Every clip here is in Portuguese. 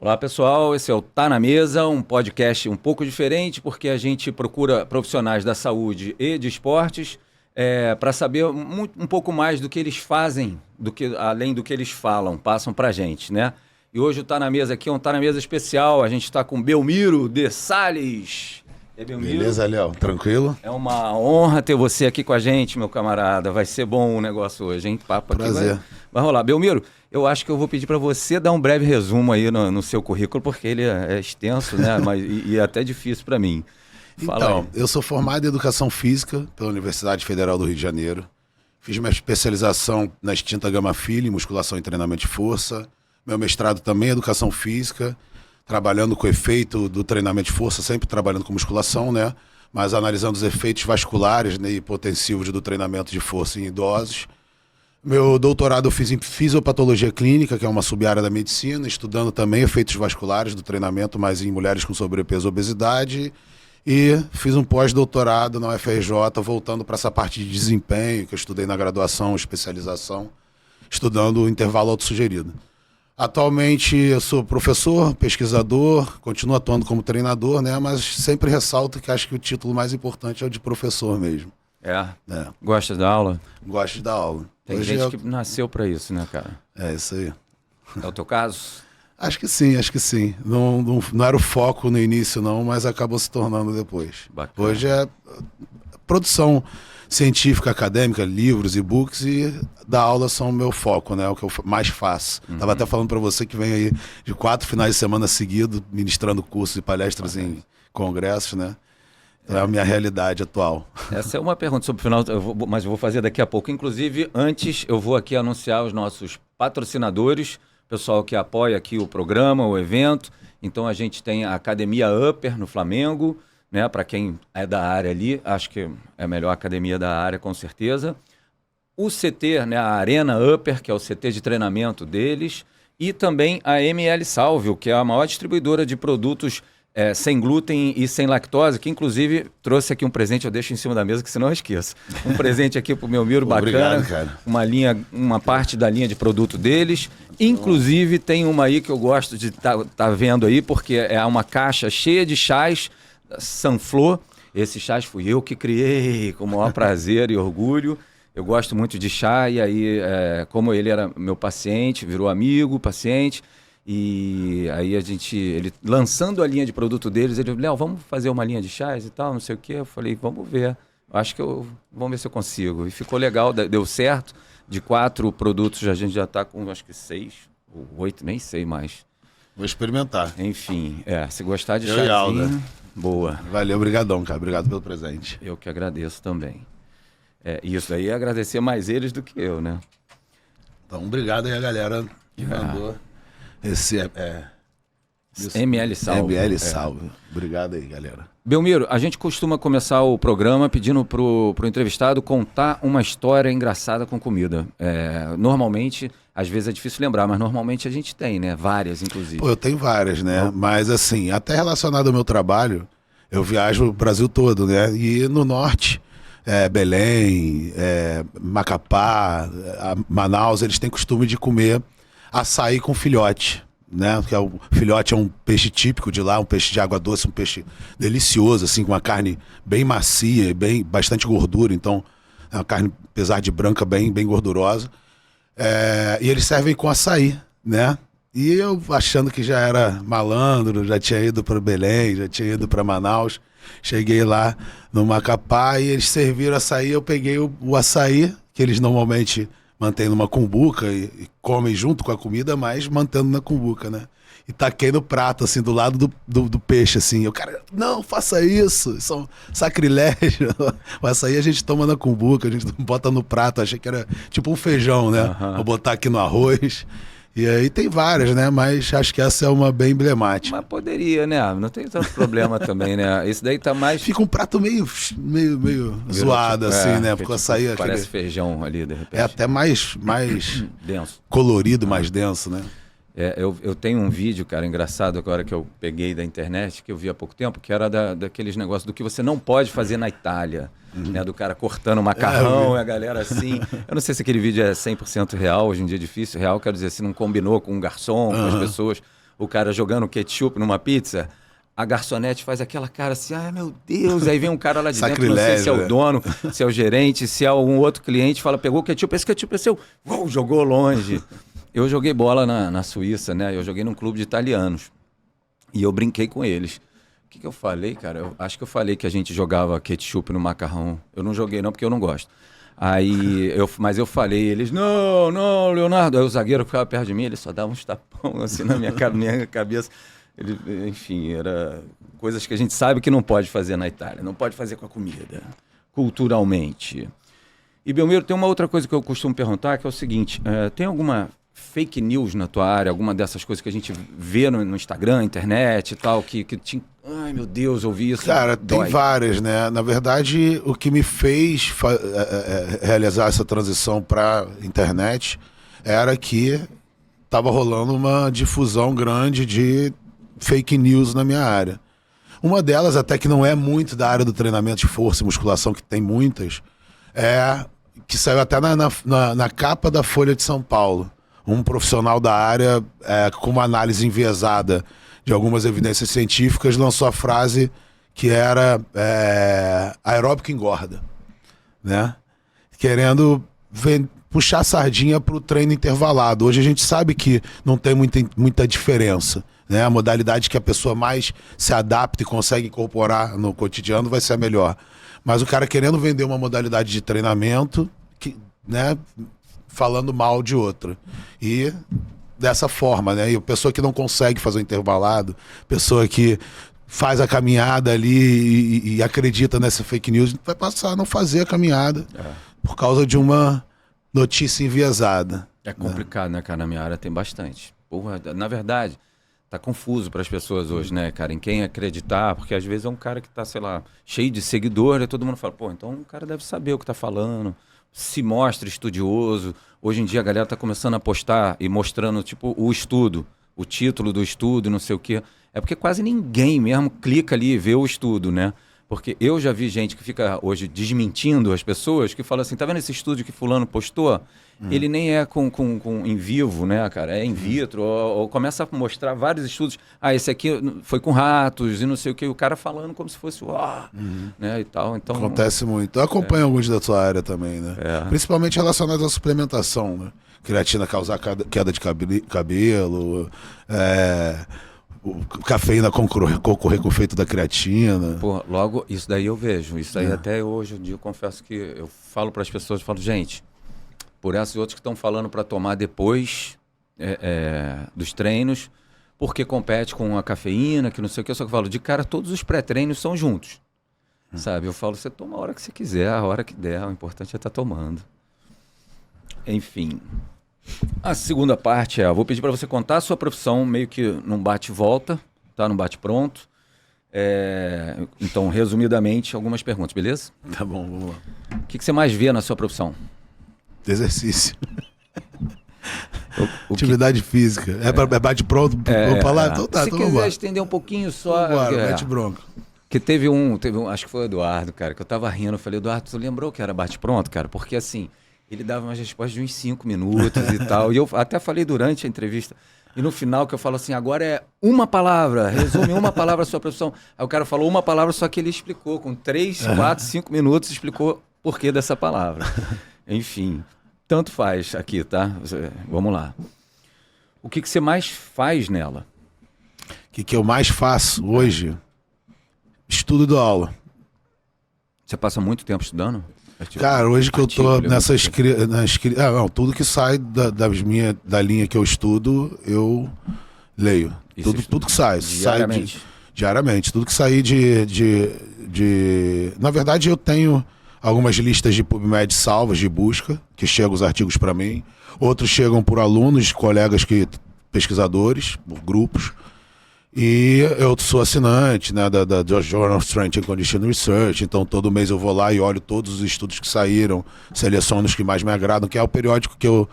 Olá pessoal, esse é o Tá na Mesa, um podcast um pouco diferente porque a gente procura profissionais da saúde e de esportes para saber um pouco mais do que eles fazem, além do que eles falam, passam pra gente, né? E hoje o Tá na Mesa aqui é um Tá na Mesa especial, a gente está com Belmiro de Salles. Belmiro? Beleza, Léo? Tranquilo? É uma honra ter você aqui com a gente, meu camarada. Vai ser bom o negócio hoje, hein? Papo aqui Prazer. vai rolar. Belmiro, eu acho que eu vou pedir para você dar um breve resumo aí no seu currículo, porque ele é extenso, né? e é até difícil para mim. Fala Então, aí. eu sou formado em Educação Física pela Universidade Federal do Rio de Janeiro. Fiz minha especialização na extinta Gama Filho, em musculação e treinamento de força. Meu mestrado também em Educação Física, trabalhando com o efeito do treinamento de força, sempre trabalhando com musculação, né? Mas analisando os efeitos vasculares, né, e hipotensivos do treinamento de força em idosos. Meu doutorado eu fiz em fisiopatologia clínica, que é uma sub-área da medicina, estudando também efeitos vasculares do treinamento, mas em mulheres com sobrepeso e obesidade. E fiz um pós-doutorado na UFRJ, voltando para essa parte de desempenho, que eu estudei na graduação, especialização, estudando o intervalo autossugerido. Atualmente eu sou professor, pesquisador, continuo atuando como treinador, né? Mas sempre ressalto que acho que o título mais importante é o de professor mesmo. É. Gosta da aula? Gosto de dar aula. Tem Hoje gente que nasceu para isso, né, cara? É isso aí. É o teu caso? Acho que sim, acho que sim. Não era o foco no início, não, mas acabou se tornando depois. Bacana. Hoje é produção científica, acadêmica, livros, e-books, e dar aula são o meu foco, né? O que eu mais faço. Tava até falando para você que vem aí de 4 finais de semana seguidos, ministrando cursos e palestras em congressos, né? Então é a minha realidade atual. Essa é uma pergunta sobre o final, mas eu vou fazer daqui a pouco. Inclusive, antes eu vou aqui anunciar os nossos patrocinadores, pessoal que apoia aqui o programa, o evento. Então a gente tem a Academia Upper no Flamengo, né? Para quem é da área ali, acho que é a melhor academia da área, com certeza. O CT, né? A Arena Upper, que é o CT de treinamento deles. E também a ML Salvio, que é a maior distribuidora de produtos sem glúten e sem lactose, que inclusive trouxe aqui um presente, eu deixo em cima da mesa, que senão eu esqueço. Um presente aqui pro meu Miro, bacana. Obrigado, cara. Uma parte da linha de produto deles. Inclusive tem uma aí que eu gosto de tá vendo aí, porque é uma caixa cheia de chás Sanflor. Esses chás fui eu que criei, com o maior prazer e orgulho. Eu gosto muito de chá, e aí, como ele era meu paciente, virou amigo, paciente, e aí ele lançando a linha de produto deles, ele falou, Léo, vamos fazer uma linha de chás e tal, não sei o quê. Eu falei, vamos ver, acho que vamos ver se eu consigo. E ficou legal, deu certo. De 4 produtos, a gente já está com acho que 6 ou 8, nem sei mais. Vou experimentar. Enfim, se gostar de Legal, chazinho, né? boa. Valeu, obrigadão, cara. Obrigado pelo presente. Eu que agradeço também. Isso aí é agradecer mais eles do que eu, né? Então, obrigado aí a galera que mandou esse ML Salve. ML Salve. Obrigado aí, galera. Belmiro, a gente costuma começar o programa pedindo pro entrevistado contar uma história engraçada com comida. Normalmente, às vezes é difícil lembrar, mas normalmente a gente tem, né? Várias, inclusive. Pô, eu tenho várias, né? Mas assim, até relacionado ao meu trabalho, eu viajo o Brasil todo, né? E no norte, Belém, Macapá, Manaus, eles têm costume de comer açaí com filhote, né? Que o filhote é um peixe típico de lá, um peixe de água doce, um peixe delicioso, assim, com uma carne bem macia e bastante gordura. Então, é uma carne, apesar de branca, bem gordurosa. E eles servem com açaí, né? E eu, achando que já era malandro, já tinha ido para Belém, já tinha ido para Manaus, cheguei lá no Macapá e eles serviram açaí. Eu peguei o açaí, que eles normalmente mantêm numa cumbuca e comem junto com a comida, mas mantendo na cumbuca, né? E taquei no prato, assim, do lado do peixe, assim. Eu, cara, não, faça isso é um sacrilégio. O açaí a gente toma na cumbuca, a gente bota no prato. Achei que era tipo um feijão, né? Vou botar aqui no arroz. E aí tem várias, né? Mas acho que essa é uma bem emblemática. Mas poderia, né? Não tem tanto problema também, né? Esse daí tá mais... Fica um prato meio zoado, assim, né? Porque o açaí... Parece feijão ali, de repente. É até mais denso. Colorido, mais denso, né? Eu tenho um vídeo, cara, engraçado agora que eu peguei da internet, que eu vi há pouco tempo, que era daqueles negócios do que você não pode fazer na Itália, né? Do cara cortando o macarrão, e a galera assim. Eu não sei se aquele vídeo é 100% real, hoje em dia é difícil, real, quero dizer, se não combinou com um garçom, com as pessoas, o cara jogando ketchup numa pizza, a garçonete faz aquela cara assim, ai meu Deus, aí vem um cara lá de dentro, não sei se é o dono, se é o gerente, se é algum outro cliente, fala, pegou o ketchup, esse ketchup é seu, jogou longe. Eu joguei bola na Suíça, né? Eu joguei num clube de italianos e eu brinquei com eles. O que eu falei, cara? Eu acho que eu falei que a gente jogava ketchup no macarrão. Eu não joguei não, porque eu não gosto. Mas eu falei, eles, não, Leonardo. Aí o zagueiro ficava perto de mim, ele só dava uns tapão assim na minha cabeça. Enfim, era coisas que a gente sabe que não pode fazer na Itália. Não pode fazer com a comida, culturalmente. E, Belmiro, tem uma outra coisa que eu costumo perguntar, que é o seguinte, tem alguma fake news na tua área, alguma dessas coisas que a gente vê no Instagram, internet e tal, que te... Ai, meu Deus, eu vi isso. Cara, tem várias, né? Na verdade, o que me fez realizar essa transição para internet era que estava rolando uma difusão grande de fake news na minha área. Uma delas, até que não é muito da área do treinamento de força e musculação, que tem muitas, que saiu até na capa da Folha de São Paulo. Um profissional da área, com uma análise enviesada de algumas evidências científicas, lançou a frase que era aeróbico engorda, né? Querendo puxar a sardinha para o treino intervalado. Hoje a gente sabe que não tem muita diferença, né? A modalidade que a pessoa mais se adapta e consegue incorporar no cotidiano vai ser a melhor. Mas o cara querendo vender uma modalidade de treinamento, né, falando mal de outra. E dessa forma, né? E a pessoa que não consegue fazer o intervalado, pessoa que faz a caminhada ali e acredita nessa fake news, vai passar a não fazer a caminhada por causa de uma notícia enviesada. É complicado, né, cara? Na minha área tem bastante. Porra, na verdade, tá confuso para as pessoas hoje, né, cara? Em quem acreditar, porque às vezes é um cara que tá, sei lá, cheio de seguidor, e todo mundo fala, pô, então o cara deve saber o que tá falando, se mostra estudioso. Hoje em dia a galera tá começando a postar e mostrando, tipo, o estudo, o título do estudo, não sei o quê. É porque quase ninguém mesmo clica ali e vê o estudo, né? Porque eu já vi gente que fica hoje desmentindo as pessoas, que fala assim, tá vendo esse estudo que fulano postou? Ele nem é com em vivo, né, cara? É in vitro, ou começa a mostrar vários estudos. Ah, esse aqui foi com ratos e não sei o que, o cara falando como se fosse né, e tal. Então, acontece muito. Eu acompanho alguns da sua área também, né? Principalmente relacionados à suplementação, né? Creatina causar queda de cabelo, cafeína concorrer com o efeito da creatina. Pô, logo, isso daí eu vejo. Isso aí até hoje em dia eu confesso que eu falo para as pessoas, eu falo, gente, por essas outras que estão falando para tomar depois dos treinos, porque compete com a cafeína, que não sei o que, eu só falo, de cara, todos os pré-treinos são juntos. Sabe? Eu falo, você toma a hora que você quiser, a hora que der, o importante é estar tomando. Enfim. A segunda parte eu vou pedir para você contar a sua profissão meio que num bate-volta, tá? Num bate-pronto. Então, resumidamente, algumas perguntas, beleza? Tá bom, vamos lá. O que você mais vê na sua profissão? Exercício. Atividade física. Bate-pronto? Vamos falar? Então tá, se quiser estender um pouquinho só... Bate-bronco. Que teve um, acho que foi o Eduardo, cara, que eu tava rindo. Eu falei, Eduardo, tu lembrou que era bate-pronto, cara? Porque assim... Ele dava umas respostas de uns 5 minutos e tal. E eu até falei durante a entrevista. E no final que eu falo assim, agora é uma palavra, resume uma palavra a sua profissão. Aí o cara falou uma palavra, só que ele explicou com 3, 4, 5 minutos, explicou o porquê dessa palavra. Enfim, tanto faz aqui, tá? Vamos lá. O que você mais faz nela? O que eu mais faço hoje? Estudo da aula. Você passa muito tempo estudando? Cara, hoje que eu tô nessa tudo que sai da linha que eu estudo, eu leio. Tudo que sai. Diariamente. Tudo que sair Na verdade, eu tenho algumas listas de PubMed salvas de busca, que chegam os artigos para mim. Outros chegam por alunos, colegas pesquisadores, por grupos. E eu sou assinante, né, da Journal of Strength and Conditioning Research, então todo mês eu vou lá e olho todos os estudos que saíram, seleciono os que mais me agradam, que é o periódico que eu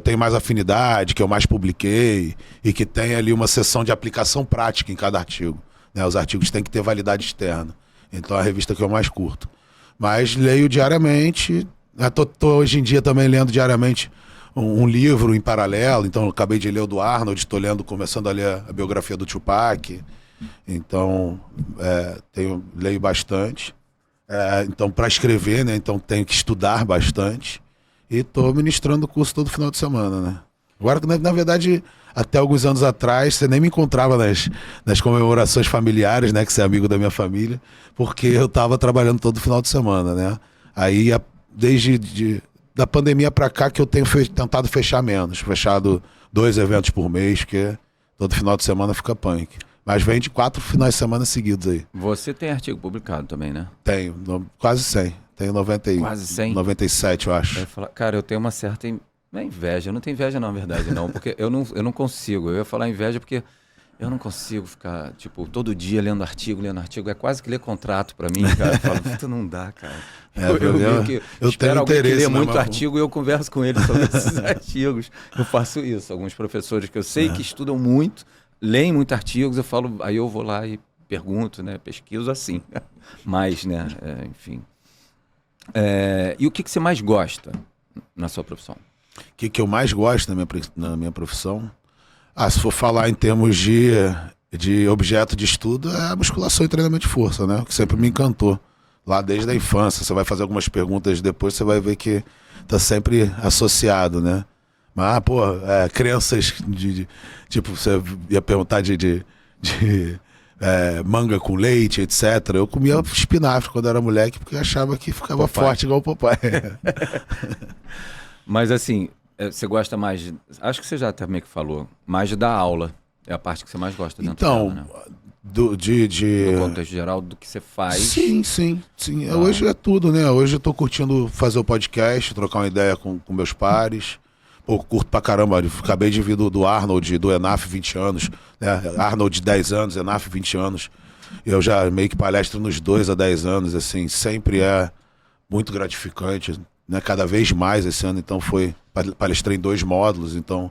tenho mais afinidade, que eu mais publiquei e que tem ali uma seção de aplicação prática em cada artigo, né? Os artigos têm que ter validade externa, então é a revista que eu mais curto. Mas leio diariamente, tô hoje em dia também lendo diariamente um livro em paralelo. Então, eu acabei de ler o do Arnold, estou lendo, começando a ler a biografia do Tupac. Então, leio bastante. Então, para escrever, né? Então, tenho que estudar bastante. E estou ministrando o curso todo final de semana, né? Agora, na verdade, até alguns anos atrás, você nem me encontrava nas comemorações familiares, né? Que você é amigo da minha família, porque eu estava trabalhando todo final de semana, né? Aí, desde da pandemia para cá, que eu tenho tentado fechar menos. Fechado 2 eventos por mês, porque todo final de semana fica punk. Mas vem de 4 finais de semana seguidos aí. Você tem artigo publicado também, né? Tenho, quase 100. Tenho 90, quase 100? 97, eu acho. Cara, eu tenho uma certa inveja. Eu não tenho inveja, não, na verdade, não. Porque eu não consigo. Eu ia falar inveja porque eu não consigo ficar, tipo, todo dia lendo artigo. É quase que ler contrato pra mim, cara. Eu falo, puta, não dá, cara. Eu espero alguém que lê muito artigo e eu converso com ele sobre esses artigos. Eu faço isso. Alguns professores que eu sei que estudam muito, leem muito artigos, eu falo, aí eu vou lá e pergunto, né? Pesquiso assim. Mas, né? Enfim. E o que você mais gosta na sua profissão? O que eu mais gosto na minha profissão? Se for falar em termos de objeto de estudo, é a musculação e treinamento de força, né? Que sempre me encantou. Lá desde a infância. Você vai fazer algumas perguntas depois, você vai ver que tá sempre associado, né? Mas, crianças tipo, você ia perguntar de manga com leite, etc. Eu comia espinafre quando era moleque, porque eu achava que ficava forte igual o papai. Mas assim, você gosta mais, acho que você já também que falou, mais de dar aula. É a parte que você mais gosta dentro dela, né? No contexto geral do que você faz. Sim. Hoje é tudo, né? Hoje eu tô curtindo fazer o podcast, trocar uma ideia com meus pares. Curto pra caramba. Acabei de vir do Arnold, do Enaf, 20 anos. Né? Arnold, 10 anos, Enaf, 20 anos. Eu já meio que palestro nos 2 a 10 anos, assim. Sempre é muito gratificante, né? Cada vez mais esse ano, então palestrei em 2 módulos, então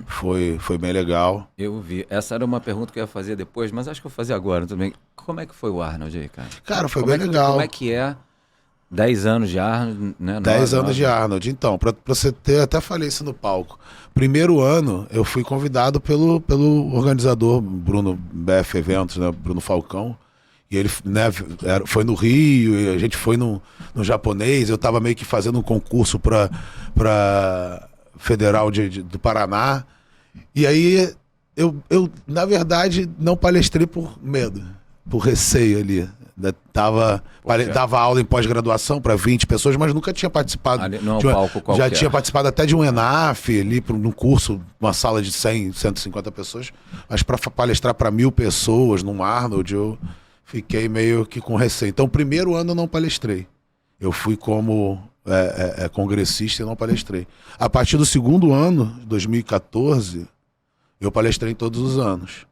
foi bem legal. Eu vi. Essa era uma pergunta que eu ia fazer depois, mas acho que eu vou fazer agora também. Como é que foi o Arnold aí, cara? Cara, foi bem legal. Como é que é 10 anos de Arnold, né? 10 anos de Arnold. Então, pra você ter, até falei isso no palco. Primeiro ano, eu fui convidado pelo organizador, Bruno BF Eventos, né? Bruno Falcão. E ele, né, foi no Rio, e a gente foi no japonês. Eu tava meio que fazendo um concurso pra Federal do Paraná. E aí, eu na verdade, não palestrei por medo, por receio ali. Dava aula em pós-graduação para 20 pessoas, mas nunca tinha participado. Não é um palco qualquer. Já tinha participado até de um ENAF ali, num curso, uma sala de 100, 150 pessoas. Mas para palestrar para 1000 pessoas num Arnold, eu fiquei meio que com receio. Então, o primeiro ano eu não palestrei. Eu fui como congressista e não palestrei. A partir do segundo ano, 2014, eu palestrei todos os anos.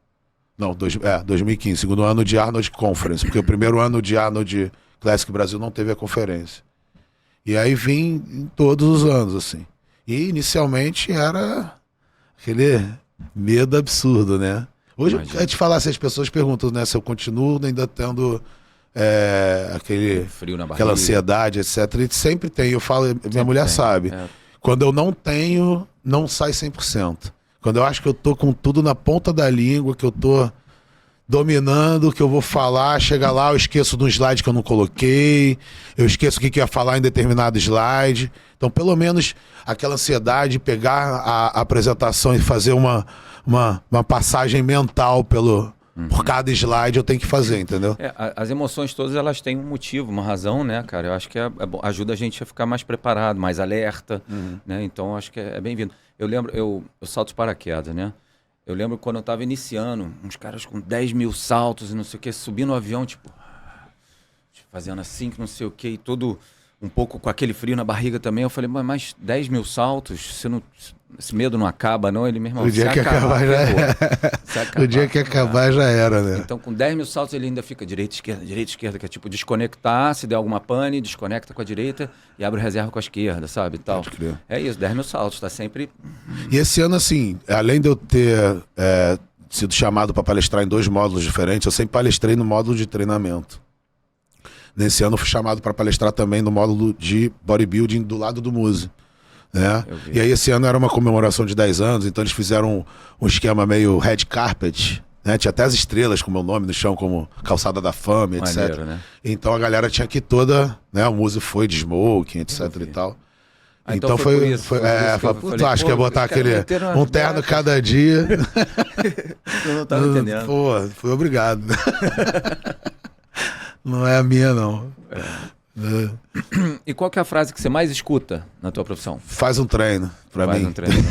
Não, 2015, segundo ano de Arnold Conference, porque o primeiro ano de Arnold Classic Brasil não teve a conferência. E aí vim em todos os anos, assim. E inicialmente era aquele medo absurdo, né? Hoje, a gente falar, se as pessoas perguntam, né, se eu continuo ainda tendo frio na barriga, aquela ansiedade, etc. E sempre tem, eu falo, minha mulher sabe. Quando eu não tenho, não sai 100%. Quando eu acho que eu tô com tudo na ponta da língua, que eu tô dominando, que eu vou falar, chega lá, eu esqueço de um slide que eu não coloquei, eu esqueço o que eu ia falar em determinado slide. Então, pelo menos, aquela ansiedade de pegar a apresentação e fazer uma passagem mental por cada slide, eu tenho que fazer, entendeu? As emoções todas, elas têm um motivo, uma razão, né, cara? Eu acho que ajuda a gente a ficar mais preparado, mais alerta, né? Então, acho que é bem-vindo. Eu lembro, eu salto de paraquedas, né? Eu lembro quando eu tava iniciando, uns caras com 10 mil saltos e não sei o que, subindo no avião, tipo, fazendo assim, que não sei o que, e todo um pouco com aquele frio na barriga também. Eu falei, mas 10 mil saltos, esse medo não acaba, não? Ele mesmo, o dia que acabar já era. O dia que acabar já era, né? Então, com 10 mil saltos, ele ainda fica direita, esquerda, que é tipo desconectar, se der alguma pane, desconecta com a direita e abre reserva com a esquerda, sabe? Tal. É isso, 10 mil saltos, tá sempre... E esse ano, assim, além de eu ter sido chamado para palestrar em 2 módulos diferentes, eu sempre palestrei no módulo de treinamento. Nesse ano eu fui chamado para palestrar também no módulo de bodybuilding do lado do Muse. né? E aí esse ano era uma comemoração de 10 anos, então eles fizeram um esquema meio red carpet, né? Tinha até as estrelas com o meu nome no chão, como Calçada da Fama, etc. Maneiro, né? Então a galera tinha que ir toda, né? O músico foi de smoking, etc e tal. Então foi por isso tu acha que ia botar um terno cada dia? Eu não tava entendendo. Pô, fui obrigado. Não é a minha, não. E qual que é a frase que você mais escuta na tua profissão? Faz um treino pra mim. Faz um treino.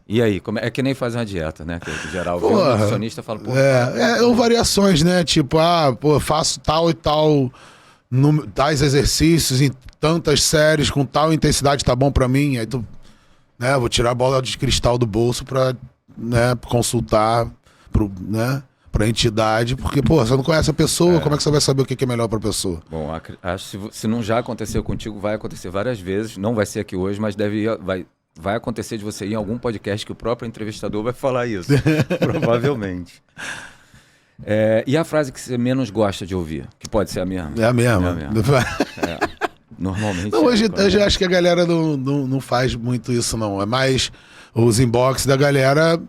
E aí? É que nem fazer uma dieta, né? Que em geral, o nutricionista fala... Ou variações, né? Tipo, faço tal e tal... tais exercícios em tantas séries com tal intensidade tá bom pra mim, aí tu, né, vou tirar a bola de cristal do bolso pra, né, consultar pra entidade, porque, pô, você não conhece a pessoa, como é que você vai saber o que é melhor pra pessoa? Bom, acho que se não já aconteceu contigo, vai acontecer várias vezes, não vai ser aqui hoje, mas vai acontecer de você ir em algum podcast que o próprio entrevistador vai falar isso, provavelmente. E a frase que você menos gosta de ouvir? Que pode ser a mesma? É a mesma. Normalmente. Não, hoje acho que a galera não faz muito isso, não. É mais os inbox da galera.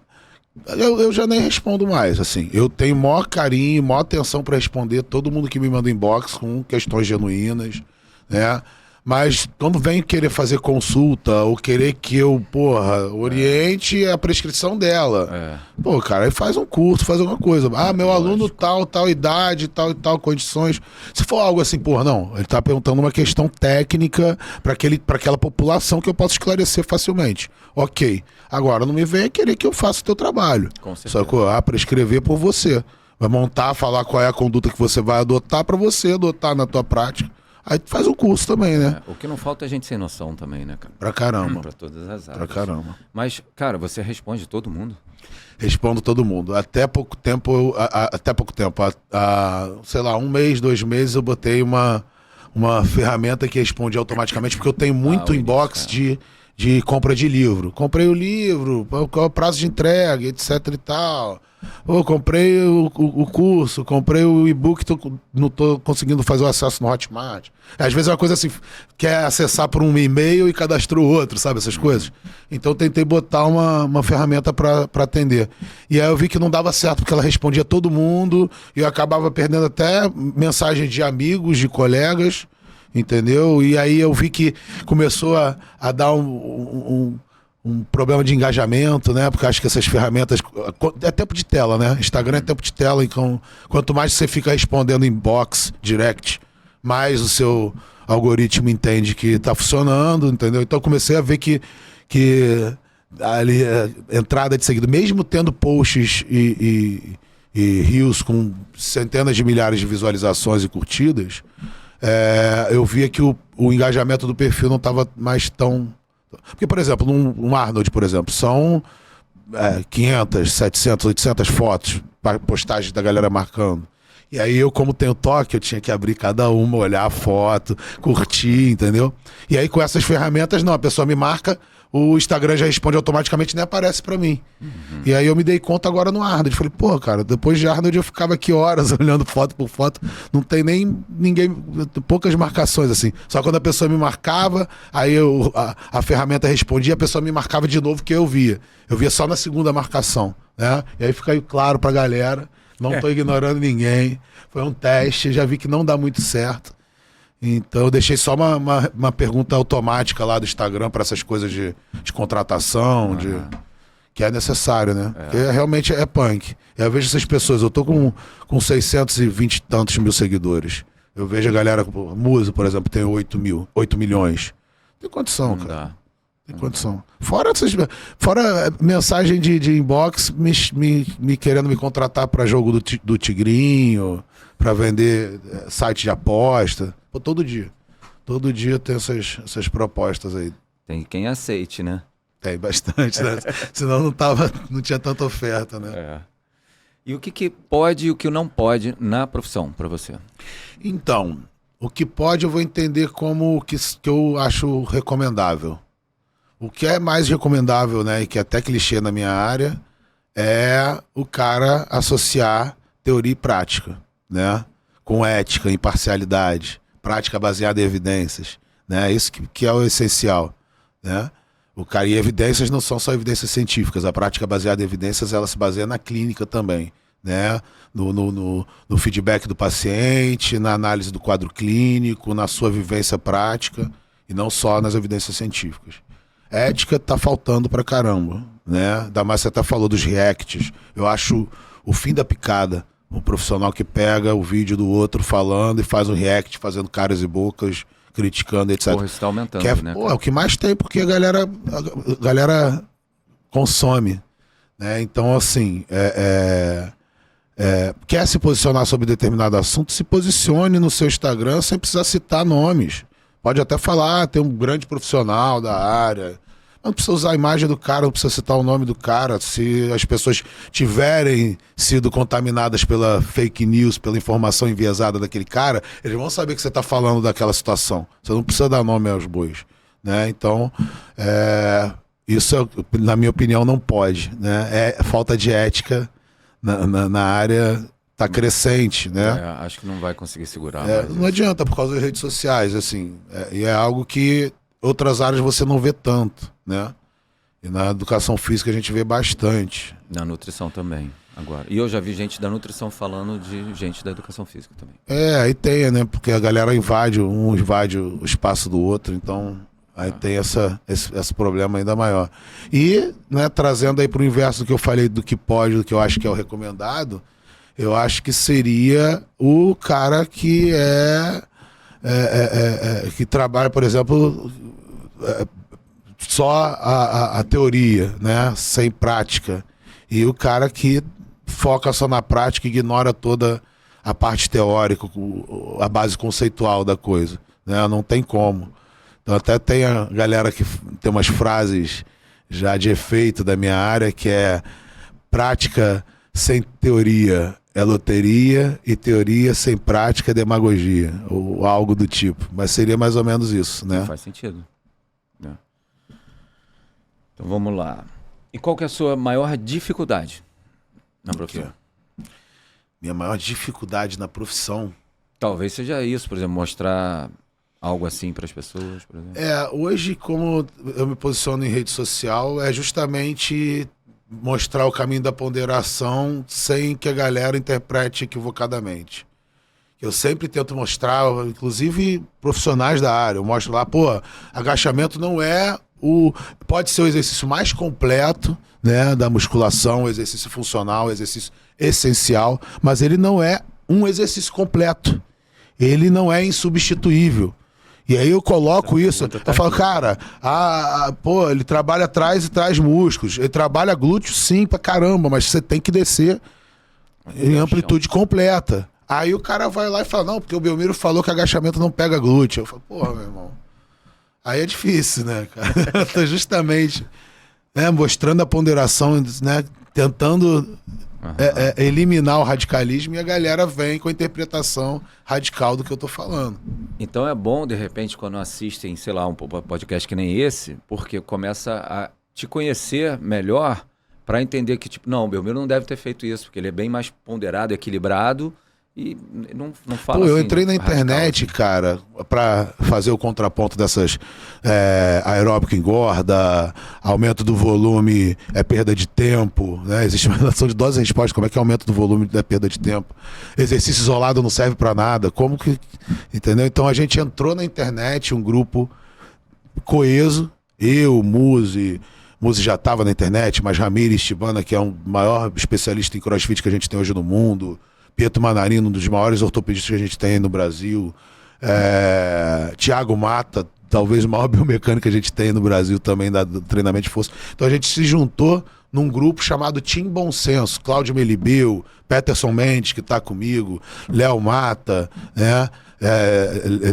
Eu já nem respondo mais, assim. Eu tenho maior carinho, maior atenção para responder todo mundo que me manda inbox com questões genuínas, né? Mas quando vem querer fazer consulta ou querer que eu, oriente a prescrição dela. Pô, cara, aí faz um curso, faz alguma coisa. Meu aluno tal idade, tal e tal condições. Se for algo assim, não, ele tá perguntando uma questão técnica para aquela população que eu posso esclarecer facilmente. Ok. Agora, não me venha querer que eu faça o teu trabalho. Com certeza. Só que prescrever por você. Vai montar, falar qual é a conduta que você vai adotar para você adotar na tua prática. Aí tu faz o curso também, né? O que não falta é gente sem noção também, né, cara? Pra caramba. Pra todas as áreas. Pra caramba. Mas, cara, você responde todo mundo? Respondo todo mundo. Até pouco tempo, sei lá, 1 mês, 2 meses, eu botei uma ferramenta que responde automaticamente, porque eu tenho muito inbox de compra de livro. Comprei o livro, qual é o prazo de entrega, etc e tal. Comprei o curso, comprei o e-book, não tô conseguindo fazer o acesso no Hotmart. Às vezes é uma coisa assim, quer acessar por um e-mail e cadastrou outro, sabe, essas coisas. Então eu tentei botar uma ferramenta para atender. E aí eu vi que não dava certo, porque ela respondia todo mundo, e eu acabava perdendo até mensagem de amigos, de colegas, entendeu? E aí eu vi que começou a dar um problema de engajamento, né? Porque acho que essas ferramentas... É tempo de tela, né? Instagram é tempo de tela, então quanto mais você fica respondendo inbox, direct, mais o seu algoritmo entende que tá funcionando, entendeu? Então eu comecei a ver que ali, entrada de seguido, mesmo tendo posts e reels com centenas de milhares de visualizações e curtidas, eu via que o engajamento do perfil não estava mais tão... Porque, por exemplo, um Arnold, por exemplo, são 500, 700, 800 fotos, postagens da galera marcando. E aí eu, como tenho toque, eu tinha que abrir cada uma, olhar a foto, curtir, entendeu? E aí com essas ferramentas, não, a pessoa me marca, o Instagram já responde automaticamente e nem aparece pra mim. E aí eu me dei conta agora no Arnold. Falei, cara, depois de Arnold eu ficava aqui horas olhando foto por foto. Não tem nem ninguém, poucas marcações assim. Só quando a pessoa me marcava, aí a ferramenta respondia, a pessoa me marcava de novo que eu via. Eu via só na segunda marcação, né? E aí fica claro pra galera, não tô ignorando ninguém. Foi um teste, já vi que não dá muito certo. Então eu deixei só uma pergunta automática lá do Instagram para essas coisas de contratação, que é necessário, né? Porque realmente é punk. Eu vejo essas pessoas, eu tô com 620 e tantos mil seguidores. Eu vejo a galera, Musa, por exemplo, tem 8 milhões. Tem condição, cara. Tem condição. Fora mensagem de inbox me querendo me contratar para jogo do Tigrinho, para vender site de aposta. Pô, todo dia. Todo dia tem essas propostas aí. Tem quem aceite, né? Tem bastante, né? Senão não tinha tanta oferta, né? E o que pode e o que não pode na profissão para você? Então, o que pode eu vou entender como o que eu acho recomendável. O que é mais recomendável, né, e que é até clichê na minha área, é o cara associar teoria e prática, né? Com ética, imparcialidade, prática baseada em evidências, né? Isso que é o essencial. né? O cara, e evidências não são só evidências científicas. A prática baseada em evidências, ela se baseia na clínica também, né? No feedback do paciente, na análise do quadro clínico, na sua vivência prática, e não só nas evidências científicas. Ética tá faltando pra caramba, né? Ainda mais você até falou dos reacts. Eu acho o fim da picada. Um profissional que pega o vídeo do outro falando e faz um react, fazendo caras e bocas, criticando, etc. Porra, isso tá aumentando, né? É o que mais tem, porque a galera consome, né? Então, assim, quer se posicionar sobre determinado assunto, se posicione no seu Instagram sem precisar citar nomes. Pode até falar, tem um grande profissional da área. Não precisa usar a imagem do cara, não precisa citar o nome do cara. Se as pessoas tiverem sido contaminadas pela fake news, pela informação enviesada daquele cara, eles vão saber que você está falando daquela situação. Você não precisa dar nome aos bois, né? Então, isso, na minha opinião, não pode, né? É falta de ética na área. Tá crescente, né? Acho que não vai conseguir segurar. Não adianta, por causa das redes sociais, assim. E é algo que outras áreas você não vê tanto, né? E na educação física a gente vê bastante. Na nutrição também, agora. E eu já vi gente da nutrição falando de gente da educação física também. Aí tem, né? Porque a galera invade o espaço do outro, então aí tem esse problema ainda maior. E, né, trazendo aí pro inverso do que eu falei, do que pode, do que eu acho que é o recomendado, eu acho que seria o cara que que trabalha, por exemplo, só a teoria, né? Sem prática. E o cara que foca só na prática e ignora toda a parte teórica, a base conceitual da coisa, né? Não tem como. Então até tem a galera que tem umas frases já de efeito da minha área, que é: prática sem teoria é loteria e teoria sem prática é demagogia, ou algo do tipo. Mas seria mais ou menos isso, né? Faz sentido. Então vamos lá. E qual que é a sua maior dificuldade na profissão? Minha maior dificuldade na profissão? Talvez seja isso, por exemplo, mostrar algo assim para as pessoas, por exemplo. Hoje, como eu me posiciono em rede social, é justamente mostrar o caminho da ponderação sem que a galera interprete equivocadamente. Eu sempre tento mostrar, inclusive profissionais da área, eu mostro lá, agachamento não é pode ser o exercício mais completo, né, da musculação, o exercício funcional, o exercício essencial, mas ele não é um exercício completo. Ele não é insubstituível. E aí eu coloco isso, eu falo, cara, ele trabalha atrás e traz músculos, ele trabalha glúteo sim pra caramba, mas você tem que descer em amplitude completa. Aí o cara vai lá e fala, não, porque o Belmiro falou que agachamento não pega glúteo. Eu falo, meu irmão, aí é difícil, né, cara? Tô justamente, né, mostrando a ponderação, né, tentando eliminar o radicalismo, e a galera vem com a interpretação radical do que eu tô falando. Então é bom, de repente, quando assistem, sei lá, um podcast que nem esse, porque começa a te conhecer melhor para entender que, tipo, não, o Belmiro não deve ter feito isso, porque ele é bem mais ponderado, equilibrado, e não fala assim. Eu entrei na internet, cara, para fazer o contraponto dessas aeróbico engorda, aumento do volume é perda de tempo, né? Existe uma relação de dose e resposta, como é que aumento do volume é perda de tempo? Exercício isolado não serve para nada, como que... Entendeu? Então a gente entrou na internet, um grupo coeso, eu, Muzi já estava na internet, mas Ramires Tibana, que é o maior especialista em crossfit que a gente tem hoje no mundo, Pietro Manarino, um dos maiores ortopedistas que a gente tem no Brasil, Thiago Mata, talvez o maior biomecânico que a gente tem no Brasil também, do treinamento de força. Então a gente se juntou num grupo chamado Team Bom Senso, Cláudio Melibeu, Peterson Mendes, que está comigo, Léo Mata, né?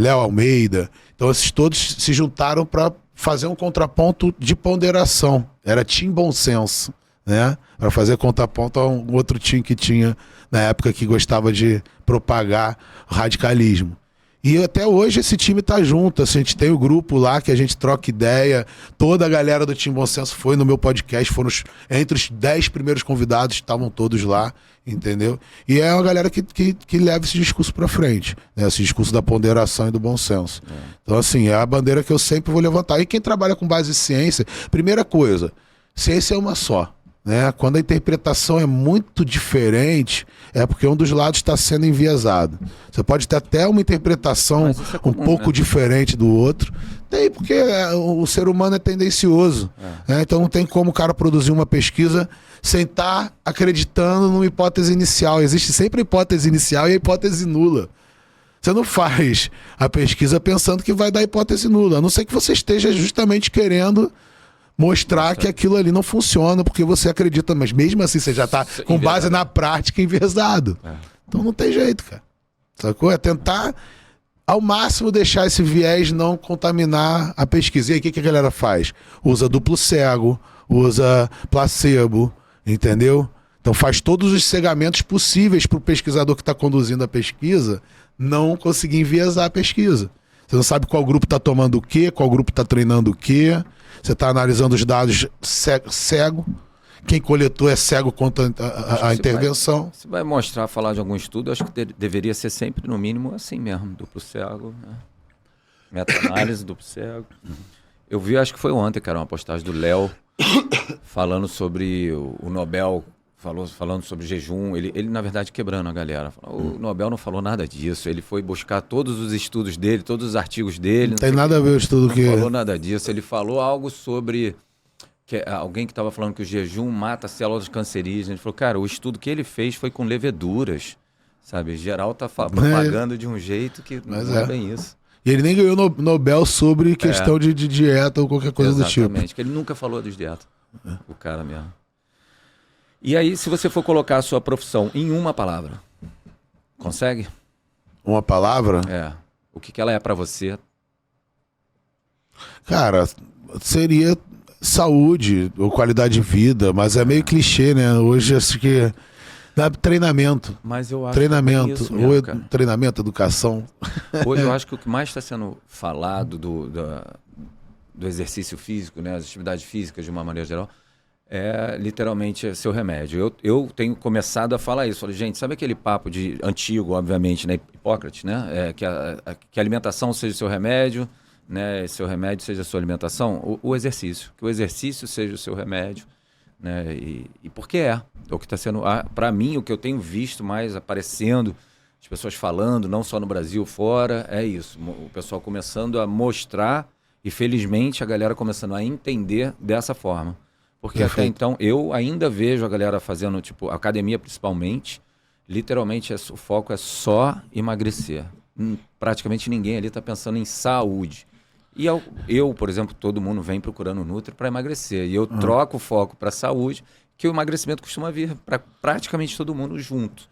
Léo Almeida. Então esses todos se juntaram para fazer um contraponto de ponderação. Era Team Bom Senso, né? Para fazer contraponto a um outro time que tinha na época que gostava de propagar radicalismo. E até hoje esse time tá junto, assim, a gente tem o grupo lá que a gente troca ideia, toda a galera do Time Bom Senso foi no meu podcast, foram entre os 10 primeiros convidados, estavam todos lá, entendeu? E é uma galera que leva esse discurso pra frente, né? Esse discurso da ponderação e do bom senso. Então, assim, é a bandeira que eu sempre vou levantar. E quem trabalha com base em ciência, primeira coisa, ciência é uma só. Né? Quando a interpretação é muito diferente, é porque um dos lados está sendo enviesado. Você pode ter até uma interpretação um pouco diferente do outro. Tem, porque o ser humano é tendencioso. Né? Então não tem como o cara produzir uma pesquisa sem estar acreditando numa hipótese inicial. Existe sempre a hipótese inicial e a hipótese nula. Você não faz a pesquisa pensando que vai dar hipótese nula, a não ser que você esteja justamente querendo mostrar que aquilo ali não funciona porque você acredita, mas mesmo assim você já está com base na prática enviesado. Então não tem jeito, cara. Sacou? É tentar ao máximo deixar esse viés não contaminar a pesquisa. E aí o que a galera faz? Usa duplo cego, usa placebo, entendeu? Então faz todos os cegamentos possíveis para o pesquisador que está conduzindo a pesquisa não conseguir enviesar a pesquisa. Você não sabe qual grupo está tomando o quê, qual grupo está treinando o quê. Você está analisando os dados cego. Quem coletou é cego quanto a intervenção. Se vai mostrar, falar de algum estudo, acho que deveria ser sempre, no mínimo, assim mesmo. Duplo cego, né? Meta-análise, duplo cego. Eu vi, acho que foi ontem, cara, uma postagem do Léo falando sobre o Nobel, falando sobre jejum. Ele, na verdade, quebrando a galera. O Nobel não falou nada disso. Ele foi buscar todos os estudos dele, todos os artigos dele. Não tem nada a ver o estudo que... Não falou nada disso. Ele falou algo sobre... alguém que estava falando que o jejum mata células cancerígenas. Ele falou, cara, o estudo que ele fez foi com leveduras. Sabe? Geral tá propagando de um jeito que não é bem isso. E ele nem ganhou Nobel sobre questão de dieta ou qualquer coisa do tipo. Exatamente, que ele nunca falou de dieta. O cara mesmo. E aí, se você for colocar a sua profissão em uma palavra, consegue? Uma palavra? O que ela é pra você? Cara, seria saúde ou qualidade de vida, mas é meio clichê, né? Hoje acho que dá treinamento. Mas eu acho treinamento, que é isso mesmo, cara. Treinamento, educação. Hoje eu acho que o que mais está sendo falado do exercício físico, né, as atividades físicas de uma maneira geral, é literalmente seu remédio. Eu tenho começado a falar isso. Falei, gente, sabe aquele papo de antigo, obviamente, né, Hipócrates, né, que a alimentação seja seu remédio, né, seu remédio seja a sua alimentação, o exercício, que o exercício seja o seu remédio, né, e porque é o que está sendo, para mim, o que eu tenho visto mais aparecendo, as pessoas falando, não só no Brasil, fora, é isso, o pessoal começando a mostrar e felizmente a galera começando a entender dessa forma, porque até então eu ainda vejo a galera fazendo, tipo, academia principalmente, literalmente o foco é só emagrecer, praticamente ninguém ali está pensando em saúde. E eu, por exemplo, todo mundo vem procurando Nutri para emagrecer. E eu troco o foco para a saúde, que o emagrecimento costuma vir para praticamente todo mundo junto.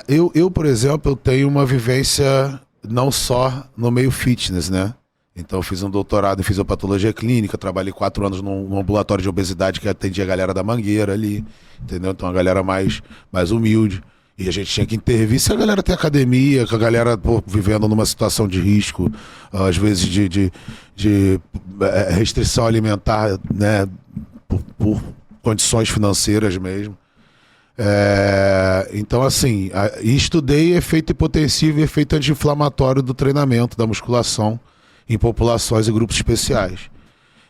Eu, por exemplo, eu tenho uma vivência não só no meio fitness, né? Então eu fiz um doutorado em fisiopatologia clínica, trabalhei 4 anos num ambulatório de obesidade que atendia a galera da Mangueira ali, entendeu? Então a galera mais humilde. E a gente tinha que intervir se a galera tem academia, que a galera vivendo numa situação de risco, às vezes de restrição alimentar, né, por condições financeiras mesmo. Então, assim, estudei efeito hipotensivo e efeito anti-inflamatório do treinamento, da musculação, em populações e grupos especiais.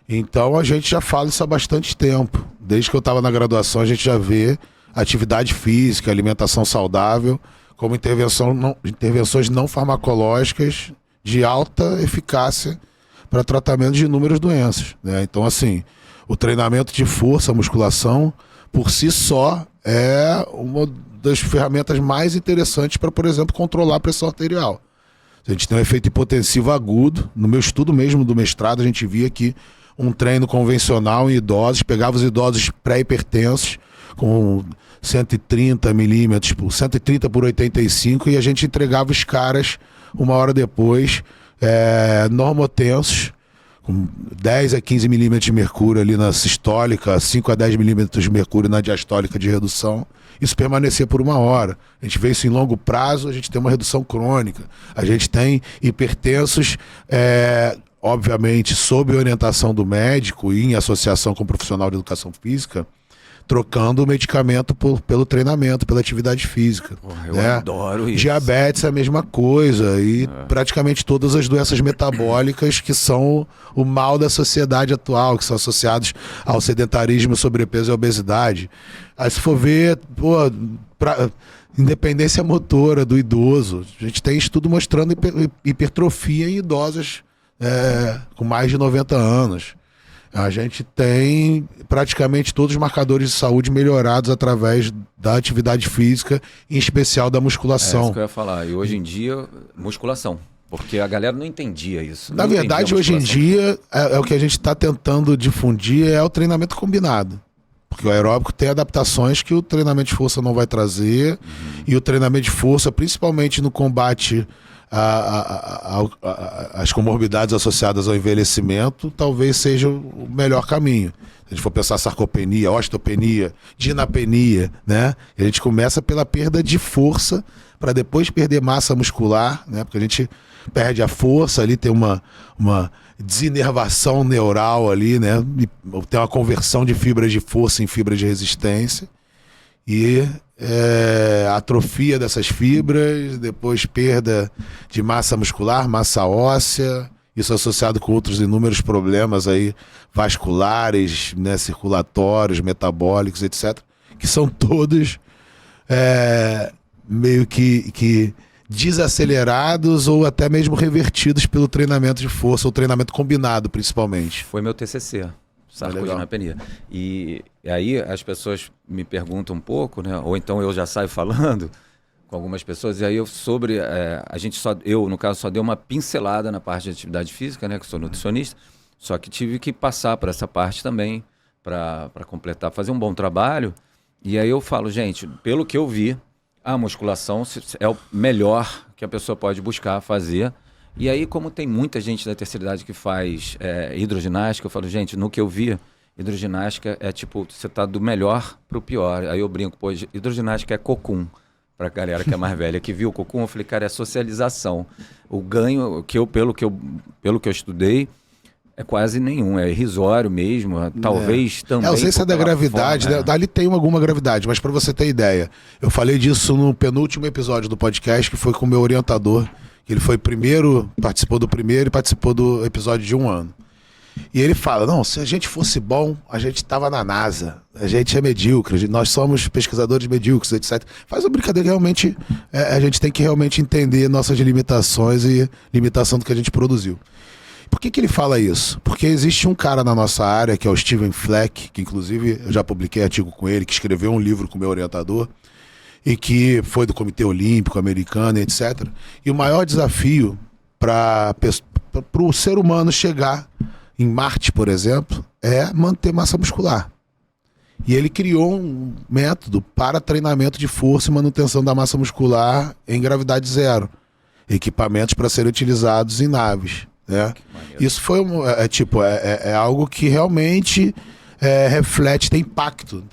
Então, a gente já fala isso há bastante tempo. Desde que eu estava na graduação, a gente já vê atividade física, alimentação saudável, como intervenções não farmacológicas de alta eficácia para tratamento de inúmeras doenças, né? Então, assim, o treinamento de força, a musculação, por si só, é uma das ferramentas mais interessantes para, por exemplo, controlar a pressão arterial. A gente tem um efeito hipotensivo agudo. No meu estudo mesmo do mestrado, a gente via que um treino convencional em idosos, pegava os idosos pré-hipertensos, com 130 milímetros, 130 por 85, e a gente entregava os caras 1 hora depois, normotensos, com 10 a 15 milímetros de mercúrio ali na sistólica, 5 a 10 milímetros de mercúrio na diastólica de redução, isso permanecer por 1 hora. A gente vê isso em longo prazo, a gente tem uma redução crônica. A gente tem hipertensos, obviamente, sob orientação do médico e em associação com o profissional de educação física, trocando o medicamento pelo treinamento, pela atividade física. Porra, eu adoro isso. Diabetes é a mesma coisa. E praticamente todas as doenças metabólicas que são o mal da sociedade atual, que são associados ao sedentarismo, sobrepeso e obesidade. Aí se for ver, independência motora do idoso, a gente tem estudo mostrando hipertrofia em idosos com mais de 90 anos. A gente tem praticamente todos os marcadores de saúde melhorados através da atividade física, em especial da musculação. É isso que eu ia falar. E hoje em dia, musculação. Porque a galera não entendia isso. Na verdade, hoje em dia, o que a gente está tentando difundir é o treinamento combinado. Porque o aeróbico tem adaptações que o treinamento de força não vai trazer. E o treinamento de força, principalmente no combate as comorbidades associadas ao envelhecimento, talvez seja o melhor caminho. Se a gente for pensar sarcopenia, osteopenia, dinapenia, né? E a gente começa pela perda de força para depois perder massa muscular, né? Porque a gente perde a força, ali tem uma desinervação neural ali, né? Tem uma conversão de fibras de força em fibras de resistência. E atrofia dessas fibras, depois perda de massa muscular, massa óssea, isso associado com outros inúmeros problemas aí vasculares, né, circulatórios, metabólicos, etc., que são todos meio que desacelerados ou até mesmo revertidos pelo treinamento de força, ou treinamento combinado, principalmente. Foi meu TCC. Sarcodinapenia. E aí as pessoas me perguntam um pouco, né? Ou então eu já saio falando com algumas pessoas, e aí eu, no caso, só dei uma pincelada na parte de atividade física, né? Que sou nutricionista, só que tive que passar por essa parte também para completar, fazer um bom trabalho. E aí eu falo, gente, pelo que eu vi, a musculação é o melhor que a pessoa pode buscar fazer. E aí, como tem muita gente da terceira idade que faz hidroginástica, eu falo, gente, no que eu vi, hidroginástica é tipo, você tá do melhor pro pior. Aí eu brinco, pô, hidroginástica é cocum. Pra galera que é mais velha, que viu o cocum, eu falei, cara, é socialização. O ganho, pelo que eu estudei, é quase nenhum, é irrisório mesmo, talvez também... A ausência da gravidade, forma, né? Dali tem alguma gravidade, mas para você ter ideia, eu falei disso no penúltimo episódio do podcast, que foi com o meu orientador, que ele foi participou do primeiro e participou do episódio de 1 ano. E ele fala, não, se a gente fosse bom, a gente estava na NASA, a gente é medíocre, nós somos pesquisadores medíocres, etc. Faz uma brincadeira que realmente, a gente tem que realmente entender nossas limitações e limitação do que a gente produziu. Por que ele fala isso? Porque existe um cara na nossa área, que é o Steven Fleck, que inclusive eu já publiquei artigo com ele, que escreveu um livro com o meu orientador, e que foi do Comitê Olímpico Americano, etc. E o maior desafio para o ser humano chegar em Marte, por exemplo, é manter massa muscular. E ele criou um método para treinamento de força e manutenção da massa muscular em gravidade zero. Equipamentos para serem utilizados em naves. Né? Isso foi algo que realmente reflete, tem impacto.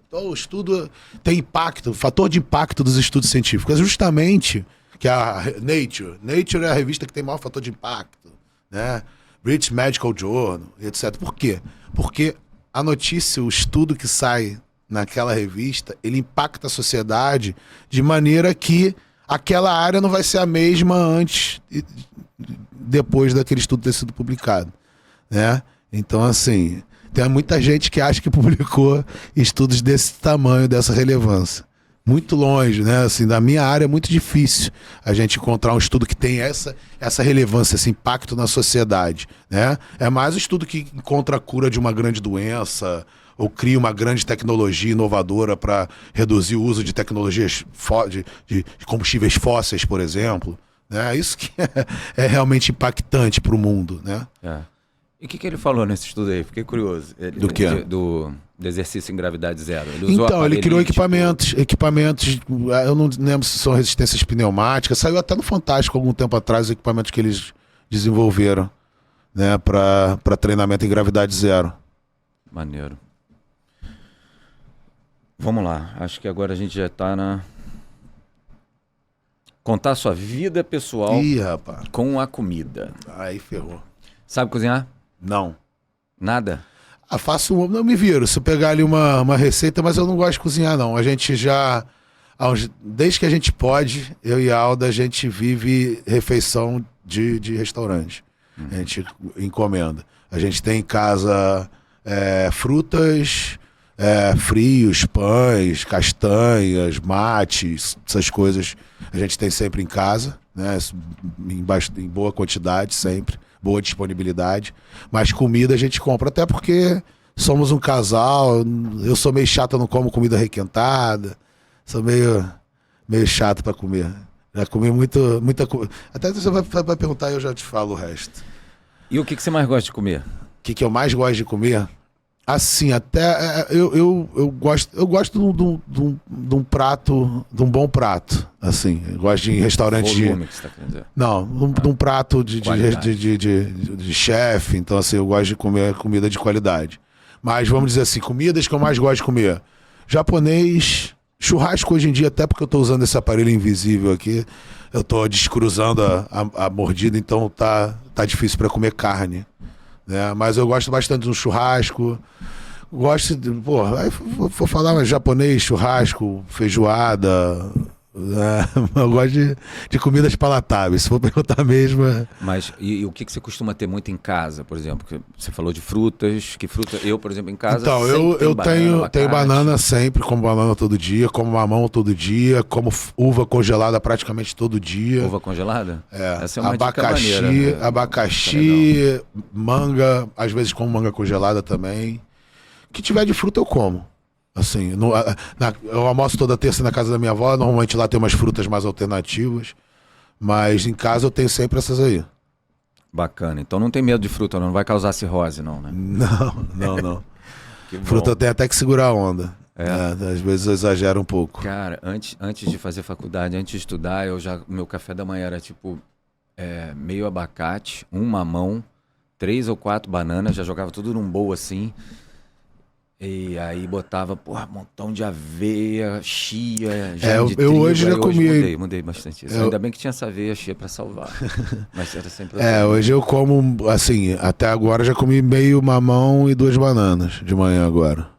O estudo tem impacto, o fator de impacto dos estudos científicos é justamente que a Nature é a revista que tem maior fator de impacto, né? British Medical Journal, etc. Por quê? Porque a notícia, o estudo que sai naquela revista, ele impacta a sociedade de maneira que aquela área não vai ser a mesma antes e depois daquele estudo ter sido publicado, né? Então, assim, tem muita gente que acha que publicou estudos desse tamanho, dessa relevância. Muito longe, né? Assim, na minha área é muito difícil a gente encontrar um estudo que tem essa relevância, esse impacto na sociedade, né? É mais um estudo que encontra a cura de uma grande doença ou cria uma grande tecnologia inovadora para reduzir o uso de tecnologias de combustíveis fósseis, por exemplo. Né? Isso que é realmente impactante para o mundo, né? E o que ele falou nesse estudo aí? Fiquei curioso. Do quê? Do exercício em gravidade zero. Ele criou equipamentos, eu não lembro se são resistências pneumáticas, saiu até no Fantástico algum tempo atrás os equipamentos que eles desenvolveram. né, para treinamento em gravidade zero. Maneiro. Vamos lá. Acho que agora a gente já tá na... Contar sua vida pessoal Ih, rapaz. com a comida. Aí ferrou. Sabe cozinhar? Não. Nada? Faço não me viro. Se eu pegar ali uma receita, mas eu não gosto de cozinhar, não. A gente já... Desde que a gente pode, eu e a Alda, a gente vive refeição de restaurante. A gente encomenda. A gente tem em casa frutas, frios, pães, castanhas, mates, essas coisas a gente tem sempre em casa, né? Em boa quantidade sempre, boa disponibilidade. Mas comida a gente compra, até porque somos um casal, eu sou meio chato, eu não como comida requentada, sou meio chato para comer. Já comi muita coisa. Até você vai perguntar e eu já te falo o resto. E o que você mais gosta de comer? O que eu mais gosto de comer? Assim, até eu gosto de um prato, de um bom prato. Assim, eu gosto de ir em restaurante Volume que você tá querendo dizer. Não, de um prato de chefe. Então, assim, eu gosto de comer comida de qualidade. Mas vamos dizer assim, comidas que eu mais gosto de comer. Japonês, churrasco hoje em dia, até porque eu tô usando esse aparelho invisível aqui, eu tô descruzando a mordida, então tá difícil para comer carne. Né? Mas eu gosto bastante de um churrasco. Gosto de. Pô, aí vou falar mais japonês, churrasco, feijoada. Né? Eu gosto de comidas palatáveis, se for perguntar mesmo. Mas e o que você costuma ter muito em casa, por exemplo? Que você falou de frutas. Que fruta? Eu, por exemplo, em casa. Então, eu tenho banana sempre, como banana todo dia, como mamão todo dia, como uva congelada praticamente todo dia. Uva congelada? Essa é uma abacaxi, dica maneira, né? Abacaxi, manga, às vezes como manga congelada também. O que tiver de fruta eu como. Assim, eu almoço toda terça na casa da minha avó, normalmente lá tem umas frutas mais alternativas, mas em casa eu tenho sempre essas aí. Bacana. Então não tem medo de fruta, não vai causar cirrose, não, né? Não. Fruta eu tenho até que segurar a onda. Às vezes eu exagero um pouco. Cara, antes de fazer faculdade, antes de estudar, meu café da manhã era tipo meio abacate, um mamão, 3 ou 4 bananas, já jogava tudo num bowl assim. E aí botava, um montão de aveia, chia, de trigo. Eu hoje já comi. Mudei bastante isso. Ainda bem que tinha essa aveia chia pra salvar. Mas era sempre... hoje eu como, assim, até agora já comi meio mamão e 2 bananas de manhã agora.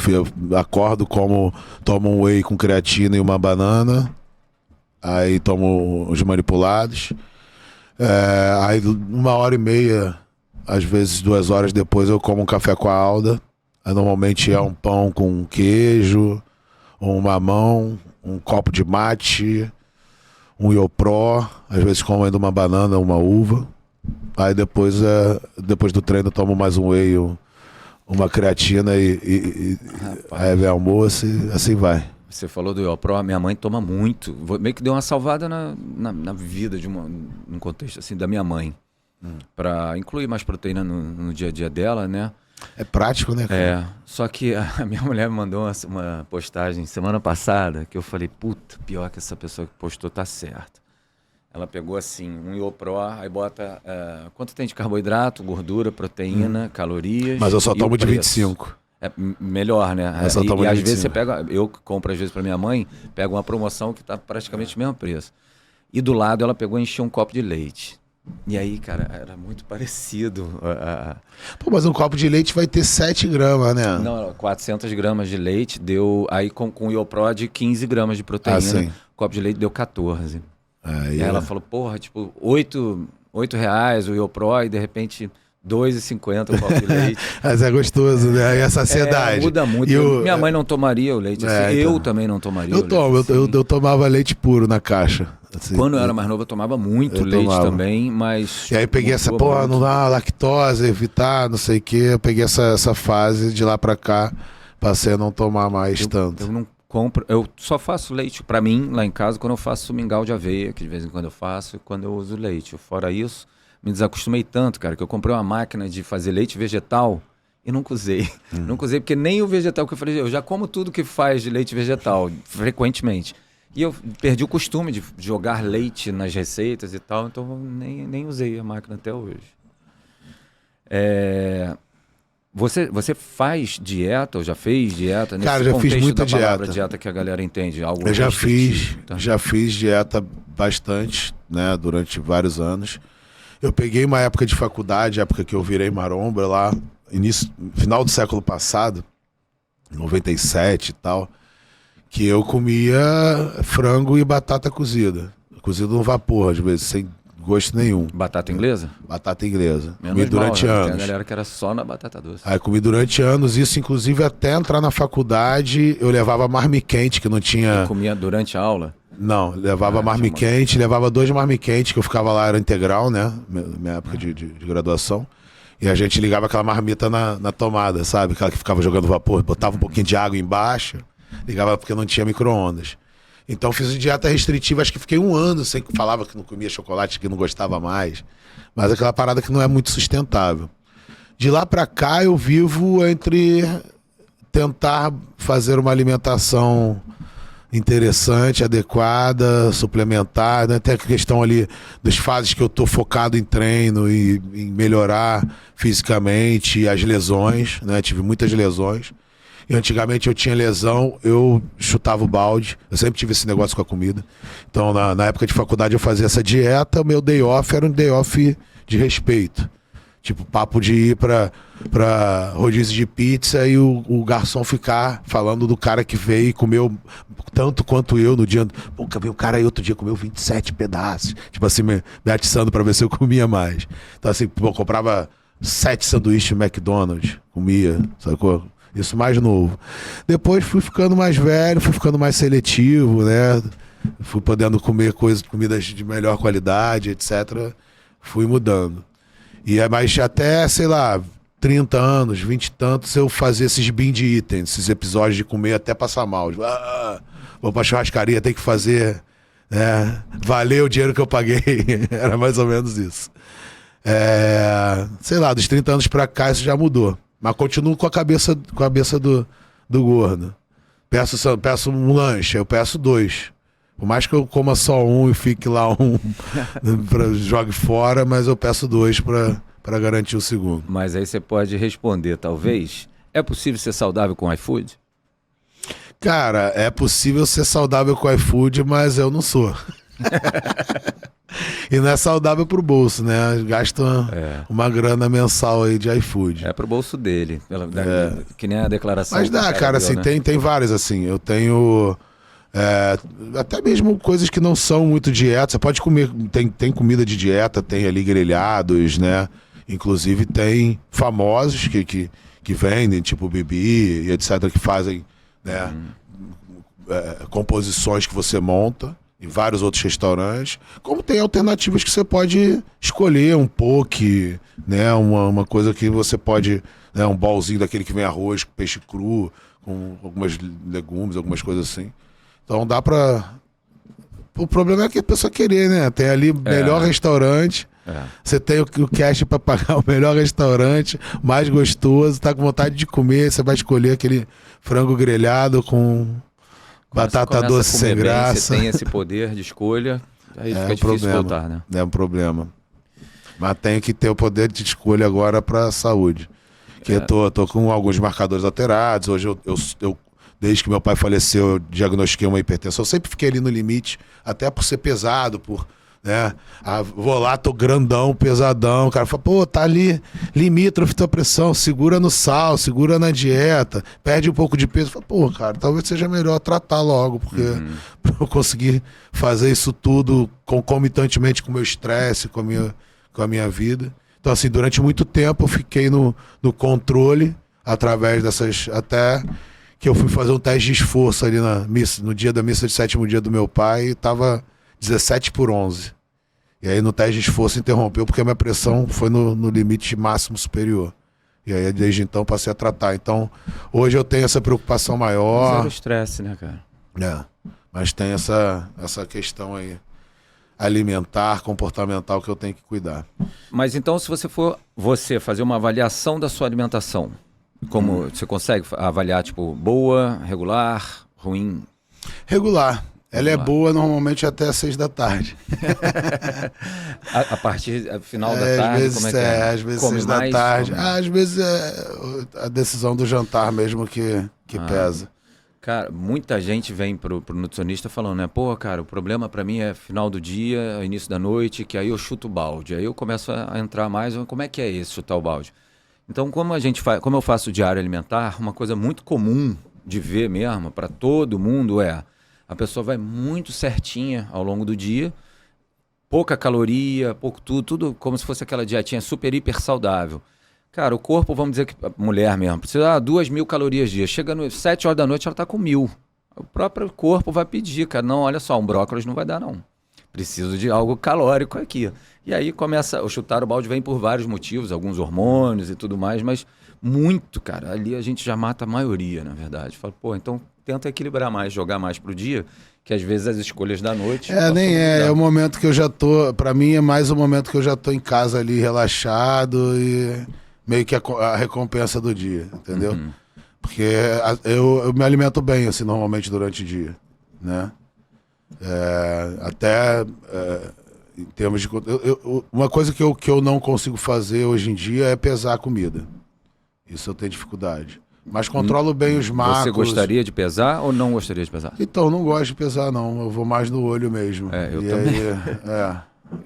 Eu acordo, tomo um whey com creatina e uma banana. Aí tomo os manipulados. Aí 1h30, às vezes 2 horas depois, eu como um café com a Alda. Normalmente é um pão com queijo, um mamão, um copo de mate, um iopró, às vezes como ainda uma banana, uma uva. Aí depois do treino eu tomo mais um whey, uma creatina e aí vem almoço e assim vai. Você falou do iopró, minha mãe toma muito. Meio que deu uma salvada na vida num contexto assim da minha mãe. Para incluir mais proteína no dia a dia dela, né? É prático, né, cara? Só que a minha mulher me mandou uma postagem semana passada que eu falei, puta, pior que essa pessoa que postou tá certo. Ela pegou assim, um iopró, aí bota quanto tem de carboidrato, gordura, proteína, calorias. Mas eu só tomo de 25. Melhor, né? Eu só tomo e de às 25. vezes você pega, eu que compro às vezes pra minha mãe, pego uma promoção que tá praticamente o mesmo preço. E do lado ela pegou e encheu um copo de leite. E aí, cara, era muito parecido. Pô, mas um copo de leite vai ter 7 gramas, né? Não, 400 gramas de leite deu... Aí com o iopró de 15 gramas de proteína, sim. O copo de leite deu 14. Aí ela falou, porra, tipo, R$8 o iopró e de repente... R$2,50 o copo de leite. Mas é gostoso, né? E a saciedade. Muda muito. Minha mãe não tomaria o leite. Assim, eu também não tomaria o leite. Eu tomava leite puro na caixa. Assim, quando eu era mais novo, eu tomava muito leite também, mas... E aí peguei essa, não dá lactose, evitar, não sei o quê. Eu peguei essa fase de lá pra cá, passei a não tomar mais tanto. Eu não compro, eu só faço leite pra mim, lá em casa, quando eu faço mingau de aveia, que de vez em quando eu faço, e quando eu uso leite. Fora isso... Me desacostumei tanto, cara, que eu comprei uma máquina de fazer leite vegetal e nunca usei. Nunca usei, porque nem o vegetal que eu falei, eu já como tudo que faz de leite vegetal, frequentemente. E eu perdi o costume de jogar leite nas receitas e tal, então nem usei a máquina até hoje. Você faz dieta ou já fez dieta? Nesse Cara, já fiz contexto muita da palavra dieta. dieta que a galera entende, algo Eu já restritivo, tá? já fiz dieta bastante, né, durante vários anos. Eu peguei uma época de faculdade, época que eu virei maromba lá, final do século passado, 97 e tal, que eu comia frango e batata cozida. Cozido no vapor, às vezes, sem gosto nenhum. Batata inglesa? Batata inglesa. Menos Comi durante mal, né? Tem anos. a galera que era só na batata doce. Aí comi durante anos, isso inclusive até entrar na faculdade, eu levava marmiquente, que não tinha... Comia durante a aula? Não, levava marmiquente, levava 2 marmiquentes, que eu ficava lá, era integral, né? Minha época de graduação. E a gente ligava aquela marmita na tomada, sabe? Aquela que ficava jogando vapor, botava um pouquinho de água embaixo, ligava porque não tinha micro-ondas. Então fiz dieta restritiva, acho que fiquei 1 ano sem que falava que não comia chocolate, que não gostava mais. Mas aquela parada que não é muito sustentável. De lá pra cá eu vivo entre tentar fazer uma alimentação interessante, adequada, suplementar, né? Tem a questão ali das fases que eu tô focado em treino e em melhorar fisicamente, e as lesões, né? Tive muitas lesões. E antigamente eu tinha lesão, eu chutava o balde. Eu sempre tive esse negócio com a comida. Então, na época de faculdade, eu fazia essa dieta. O meu day off era um day off de respeito. Tipo, papo de ir pra rodízio de pizza e o garçom ficar falando do cara que veio e comeu tanto quanto eu no dia. Pô, veio o cara aí outro dia, comeu 27 pedaços. Tipo assim, me atiçando pra ver se eu comia mais. Então, assim, pô, eu comprava 7 sanduíches McDonald's, comia, sacou? Isso mais novo. Depois fui ficando mais velho, fui ficando mais seletivo, né? Fui podendo comer comidas de melhor qualidade, etc. Fui mudando. E é mais até, sei lá, 30 anos, 20 e tantos, eu fazia esses binge itens, esses episódios de comer até passar mal. Tipo, vou pra churrascaria, tem que fazer, né? Valeu o dinheiro que eu paguei. Era mais ou menos isso. Sei lá, dos 30 anos pra cá isso já mudou. Mas continuo com a cabeça do gordo. Peço um lanche, eu peço 2. Por mais que eu coma só um e fique lá jogue fora, mas eu peço 2 para garantir o segundo. Mas aí você pode responder, talvez, é possível ser saudável com iFood? Cara, é possível ser saudável com iFood, mas eu não sou. E não é saudável pro bolso, né? Gasta uma grana mensal aí de iFood. É pro bolso dele, que nem a declaração. Mas dá, cara, assim, né? tem várias, assim. Eu tenho até mesmo coisas que não são muito dieta. Você pode comer, tem comida de dieta, tem ali grelhados, né? Inclusive tem famosos que vendem, tipo Bibi e etc, que fazem, né, composições que você monta em vários outros restaurantes, como tem alternativas que você pode escolher, um poke, né, uma coisa que você pode, né, um bolzinho daquele que vem arroz, peixe cru, com algumas legumes, algumas coisas assim. Então dá pra... O problema é que a pessoa querer, né? Tem ali o melhor restaurante, você tem o cash pra pagar o melhor restaurante, mais gostoso, tá com vontade de comer, você vai escolher aquele frango grelhado com batata doce sem graça. Você tem esse poder de escolha, aí fica difícil voltar, né? É um problema. Mas tenho que ter o poder de escolha agora pra saúde. Que eu tô com alguns marcadores alterados. Hoje eu desde que meu pai faleceu, eu diagnostiquei uma hipertensão. Eu sempre fiquei ali no limite, até por ser pesado, né? Vou lá, tô grandão, pesadão. O cara fala, pô, tá ali, limítrofe tua pressão, segura no sal, segura na dieta, perde um pouco de peso. Fala, pô, cara, talvez seja melhor tratar logo, porque pra eu conseguir fazer isso tudo concomitantemente com o meu estresse, com a minha vida. Então, assim, durante muito tempo eu fiquei no controle, através dessas, até que eu fui fazer um teste de esforço ali no dia da missa de 7º dia do meu pai, e tava 17/11. E aí no teste de esforço interrompeu porque a minha pressão foi no limite máximo superior. E aí desde então passei a tratar. Então hoje eu tenho essa preocupação maior. Zero estresse, né, cara? Mas tem essa questão aí alimentar, comportamental que eu tenho que cuidar. Mas então se você for fazer uma avaliação da sua alimentação, como você consegue avaliar, tipo, boa, regular, ruim? Regular. Ela é boa normalmente até 6 da tarde. A partir final da tarde, às vezes, como é que é? Às vezes Come 6 da mais, tarde. come- Às vezes é a decisão do jantar mesmo que pesa. Cara, muita gente vem pro nutricionista falando, né? Pô, cara, o problema pra mim é final do dia, início da noite, que aí eu chuto o balde. Aí eu começo a entrar mais, como é que é esse chutar o balde? Então, como eu faço diário alimentar, uma coisa muito comum de ver mesmo para todo mundo é a pessoa vai muito certinha ao longo do dia, pouca caloria, pouco tudo como se fosse aquela dietinha super, hiper saudável. Cara, o corpo, vamos dizer que a mulher mesmo, precisa de 2.000 calorias dia. Chega às 7 horas da noite, ela está com 1.000. O próprio corpo vai pedir, cara, não, olha só, um brócolis não vai dar não. Preciso de algo calórico aqui. E aí começa, o chutar o balde vem por vários motivos, alguns hormônios e tudo mais, mas muito, cara, ali a gente já mata a maioria, na verdade. Fala, pô, então tenta equilibrar mais, jogar mais pro dia, que às vezes as escolhas da noite... Nem é o momento que eu já tô, pra mim é mais o momento que eu já tô em casa ali relaxado e meio que a recompensa do dia, entendeu? Uhum. Porque eu me alimento bem, assim, normalmente durante o dia, né? Em termos de... uma coisa que eu não consigo fazer hoje em dia é pesar a comida. Isso eu tenho dificuldade. Mas controlo bem os macros. Você gostaria de pesar ou não gostaria de pesar? Então, não gosto de pesar, não. Eu vou mais no olho mesmo. Eu e também. Aí,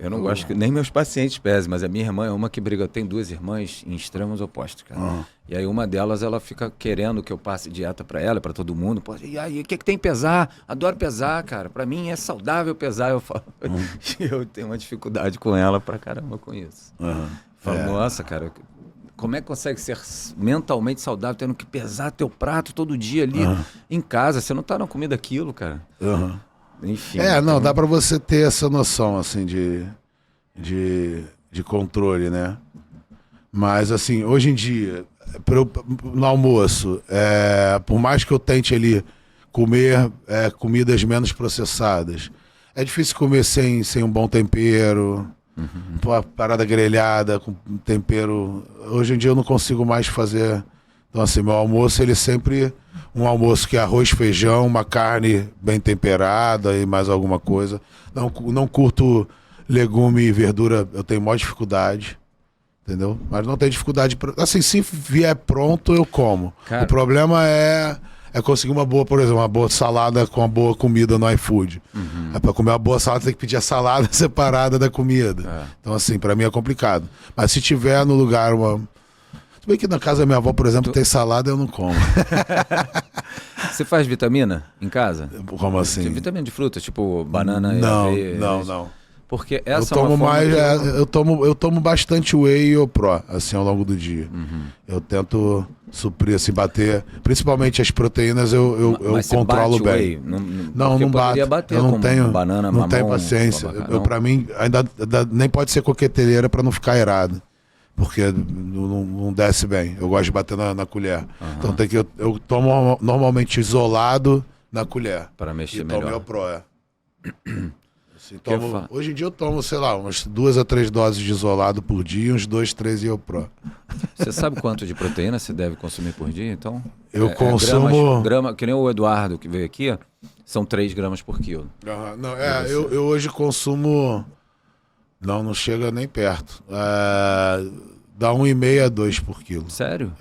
eu não gosto que nem meus pacientes pesem, mas a minha irmã é uma que briga. Eu tenho 2 irmãs em extremos opostos, cara. E aí uma delas, ela fica querendo que eu passe dieta pra ela, pra todo mundo. Pô, e aí, o que tem pesar? Adoro pesar, cara. Pra mim é saudável pesar, eu falo. Eu tenho uma dificuldade com ela pra caramba com isso. Falo, nossa, cara, como é que consegue ser mentalmente saudável tendo que pesar teu prato todo dia ali em casa? Você não tá na comida aquilo, cara. Enfim. Não, dá pra você ter essa noção, assim, de controle, né? Mas, assim, hoje em dia, no almoço, por mais que eu tente ali comer comidas menos processadas, é difícil comer sem um bom tempero, parada grelhada, com tempero. Hoje em dia eu não consigo mais fazer. Então, assim, meu almoço, ele sempre... Um almoço que é arroz, feijão, uma carne bem temperada e mais alguma coisa. Não curto legume e verdura, eu tenho maior dificuldade, entendeu? Mas não tenho dificuldade... Assim, se vier pronto, eu como. Cara, o problema é conseguir uma boa, por exemplo, uma boa salada com uma boa comida no iFood. Para comer uma boa salada, tem que pedir a salada separada da comida. Então, assim, para mim é complicado. Mas se tiver no lugar uma... Se bem que na casa da minha avó, por exemplo, tem salada, eu não como. Você faz vitamina em casa? Como assim? Tem vitamina de fruta, tipo banana e não, aveia? Não. Porque essa eu tomo é uma forma eu tomo bastante whey e Pro, assim, ao longo do dia. Eu tento suprir, assim, bater... Principalmente as proteínas eu controlo bem. Whey? Não bato. Bater eu não com tenho, banana, não mamão, tenho paciência. Pra mim, ainda nem pode ser coqueteleira para não ficar errado. Porque não desce bem. Eu gosto de bater na colher. Então eu tomo normalmente isolado na colher. Para mexer melhor. Tomo meu Pro, assim, hoje em dia eu tomo, sei lá, umas 2 a 3 doses de isolado por dia, uns 2, 3 e Pro. Você sabe quanto de proteína você deve consumir por dia, então? Eu consumo... que nem o Eduardo que veio aqui, são 3 gramas por quilo. Eu hoje consumo... Não chega nem perto. Dá 1,5 a 2 por quilo. Sério?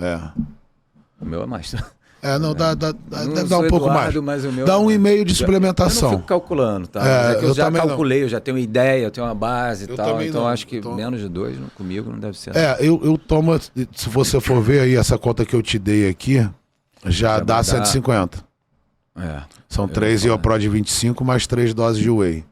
O meu é mais. Deve dar um pouco mais. Mas o meu dá 1,5 de suplementação. Eu não fico calculando, tá? Eu já calculei, eu já tenho ideia, eu tenho uma base e tal. Então não, acho que menos de 2 comigo não deve ser. Eu tomo, se você for ver aí essa conta que eu te dei aqui, já dá 150. São 3 Iopró de 25 mais 3 doses de whey.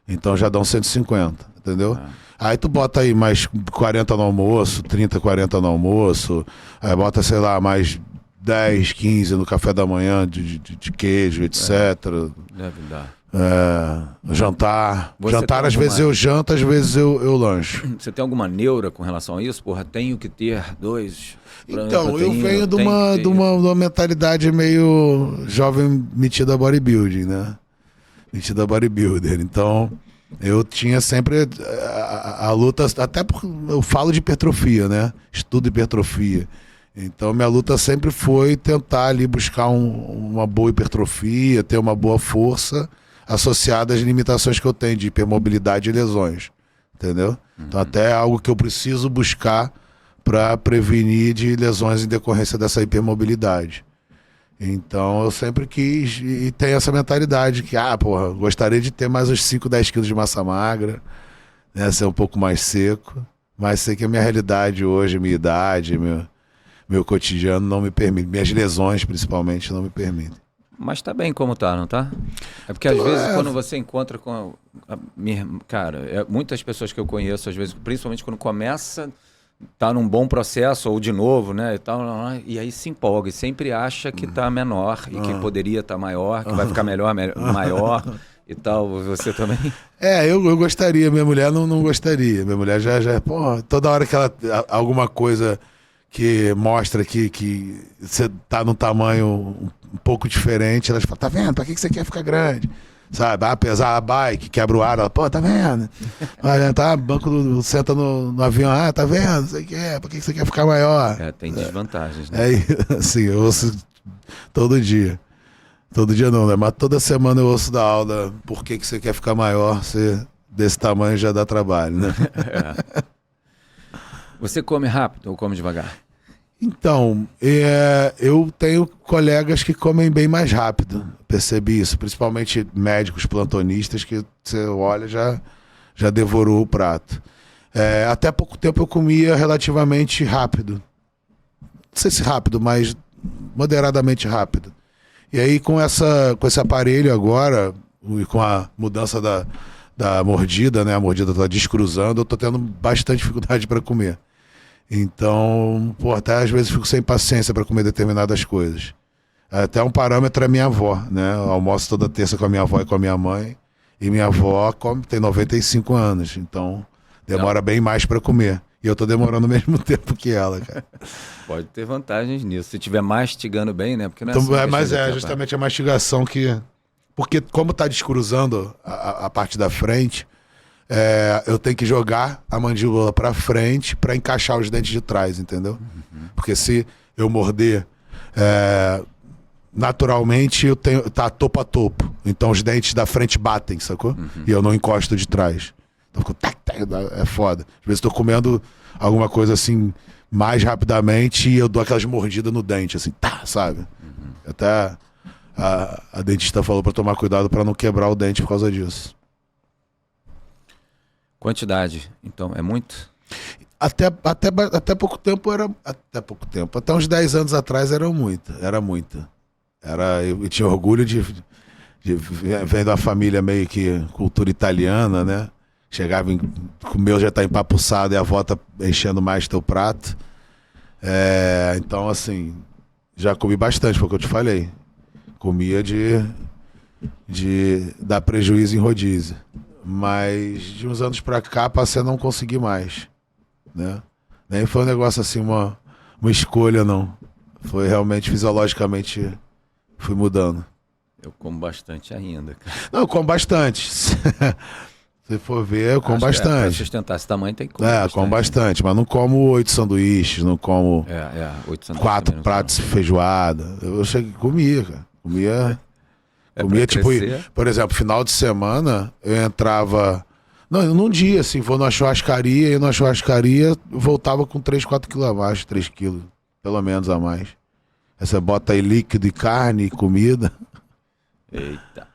Então já dão 150, entendeu? Aí tu bota aí mais 40 no almoço, 30, 40 no almoço, aí bota, sei lá, mais 10, 15 no café da manhã de queijo, etc. Deve dar. Jantar. Jantar, às vezes eu janto, às vezes eu lancho. Você tem alguma neura com relação a isso? Porra, tenho que ter 2... Então, eu venho de uma mentalidade meio jovem metida bodybuilding, né? Metida bodybuilder. Então, eu tinha sempre a luta, até porque eu falo de hipertrofia, né? Estudo hipertrofia. Então, minha luta sempre foi tentar ali buscar uma boa hipertrofia, ter uma boa força, associada às limitações que eu tenho de hipermobilidade e lesões, entendeu? Então até é algo que eu preciso buscar para prevenir de lesões em decorrência dessa hipermobilidade. Então eu sempre quis e tenho essa mentalidade que, porra, gostaria de ter mais uns 5, 10 quilos de massa magra, né, ser um pouco mais seco, mas sei que a minha realidade hoje, minha idade, meu cotidiano não me permite, minhas lesões principalmente não me permitem. Mas tá bem como tá, não tá? É porque às vezes quando você encontra com cara, muitas pessoas que eu conheço, às vezes, principalmente quando começa, tá num bom processo, ou de novo, né, e tal, e aí se empolga e sempre acha que tá menor e que poderia estar maior, que vai ficar melhor, maior e tal. Você também? Eu gostaria, minha mulher não gostaria. Minha mulher já porra, toda hora que ela, alguma coisa que mostra que você tá num tamanho um pouco diferente, ela fala, tá vendo? Pra que você quer ficar grande? Sabe? Pesar a bike, quebra o ar, ela, pô, tá vendo? Olha, tá, banco senta no avião, tá vendo? Você quer, pra que você quer ficar maior? Tem desvantagens, né? Assim, eu ouço todo dia. Todo dia não, né? Mas toda semana eu ouço da aula, por que você quer ficar maior? Você, desse tamanho já dá trabalho, né? Você come rápido ou come devagar? Então, eu tenho colegas que comem bem mais rápido, percebi isso, principalmente médicos plantonistas que você olha já devorou o prato. Até pouco tempo eu comia relativamente rápido, não sei se rápido, mas moderadamente rápido. E aí com esse aparelho agora, e com a mudança da mordida, né, a mordida tá descruzando, eu tô tendo bastante dificuldade para comer. Então, até às vezes fico sem paciência para comer determinadas coisas. Até um parâmetro é a minha avó, né? Eu almoço toda terça com a minha avó e com a minha mãe. E minha avó tem 95 anos, então demora bem mais para comer. E eu tô demorando o mesmo tempo que ela, cara. Pode ter vantagens nisso, se estiver mastigando bem, né? Porque não então, mas justamente a mastigação que... Porque como tá descruzando a parte da frente... eu tenho que jogar a mandíbula para frente para encaixar os dentes de trás, entendeu? Porque se eu morder naturalmente, tá topo a topo. Então os dentes da frente batem, sacou? E eu não encosto de trás. Então fico, é foda. Às vezes tô comendo alguma coisa assim mais rapidamente e eu dou aquelas mordidas no dente, assim, sabe? Até a dentista falou para tomar cuidado para não quebrar o dente por causa disso. Quantidade, então, é muito? Até pouco tempo até uns 10 anos atrás era muita. Eu tinha orgulho de vendo da família meio que cultura italiana, né? Chegava, o meu já tá empapuçado e a avó tá enchendo mais teu prato. Então, assim, já comi bastante, foi o que eu te falei. Comia de dar prejuízo em rodízio. Mas de uns anos pra cá passei a não conseguir mais, né? Nem foi um negócio assim, uma escolha, não. Foi realmente, fisiologicamente, fui mudando. Eu como bastante ainda, cara. Não, eu como bastante. Se for ver, eu como bastante. Pra sustentar esse tamanho tem que comer bastante. Como bastante, mas não como 8 sanduíches, não como 8 sanduíches 4 pratos de feijoada. Eu comia, cara. Comia tipo, por exemplo, final de semana, eu entrava... Não, num dia, assim, vou numa churrascaria, voltava com 3, 4 quilos a mais, 3 quilos, pelo menos a mais. Aí você bota aí líquido e carne e comida. Eita.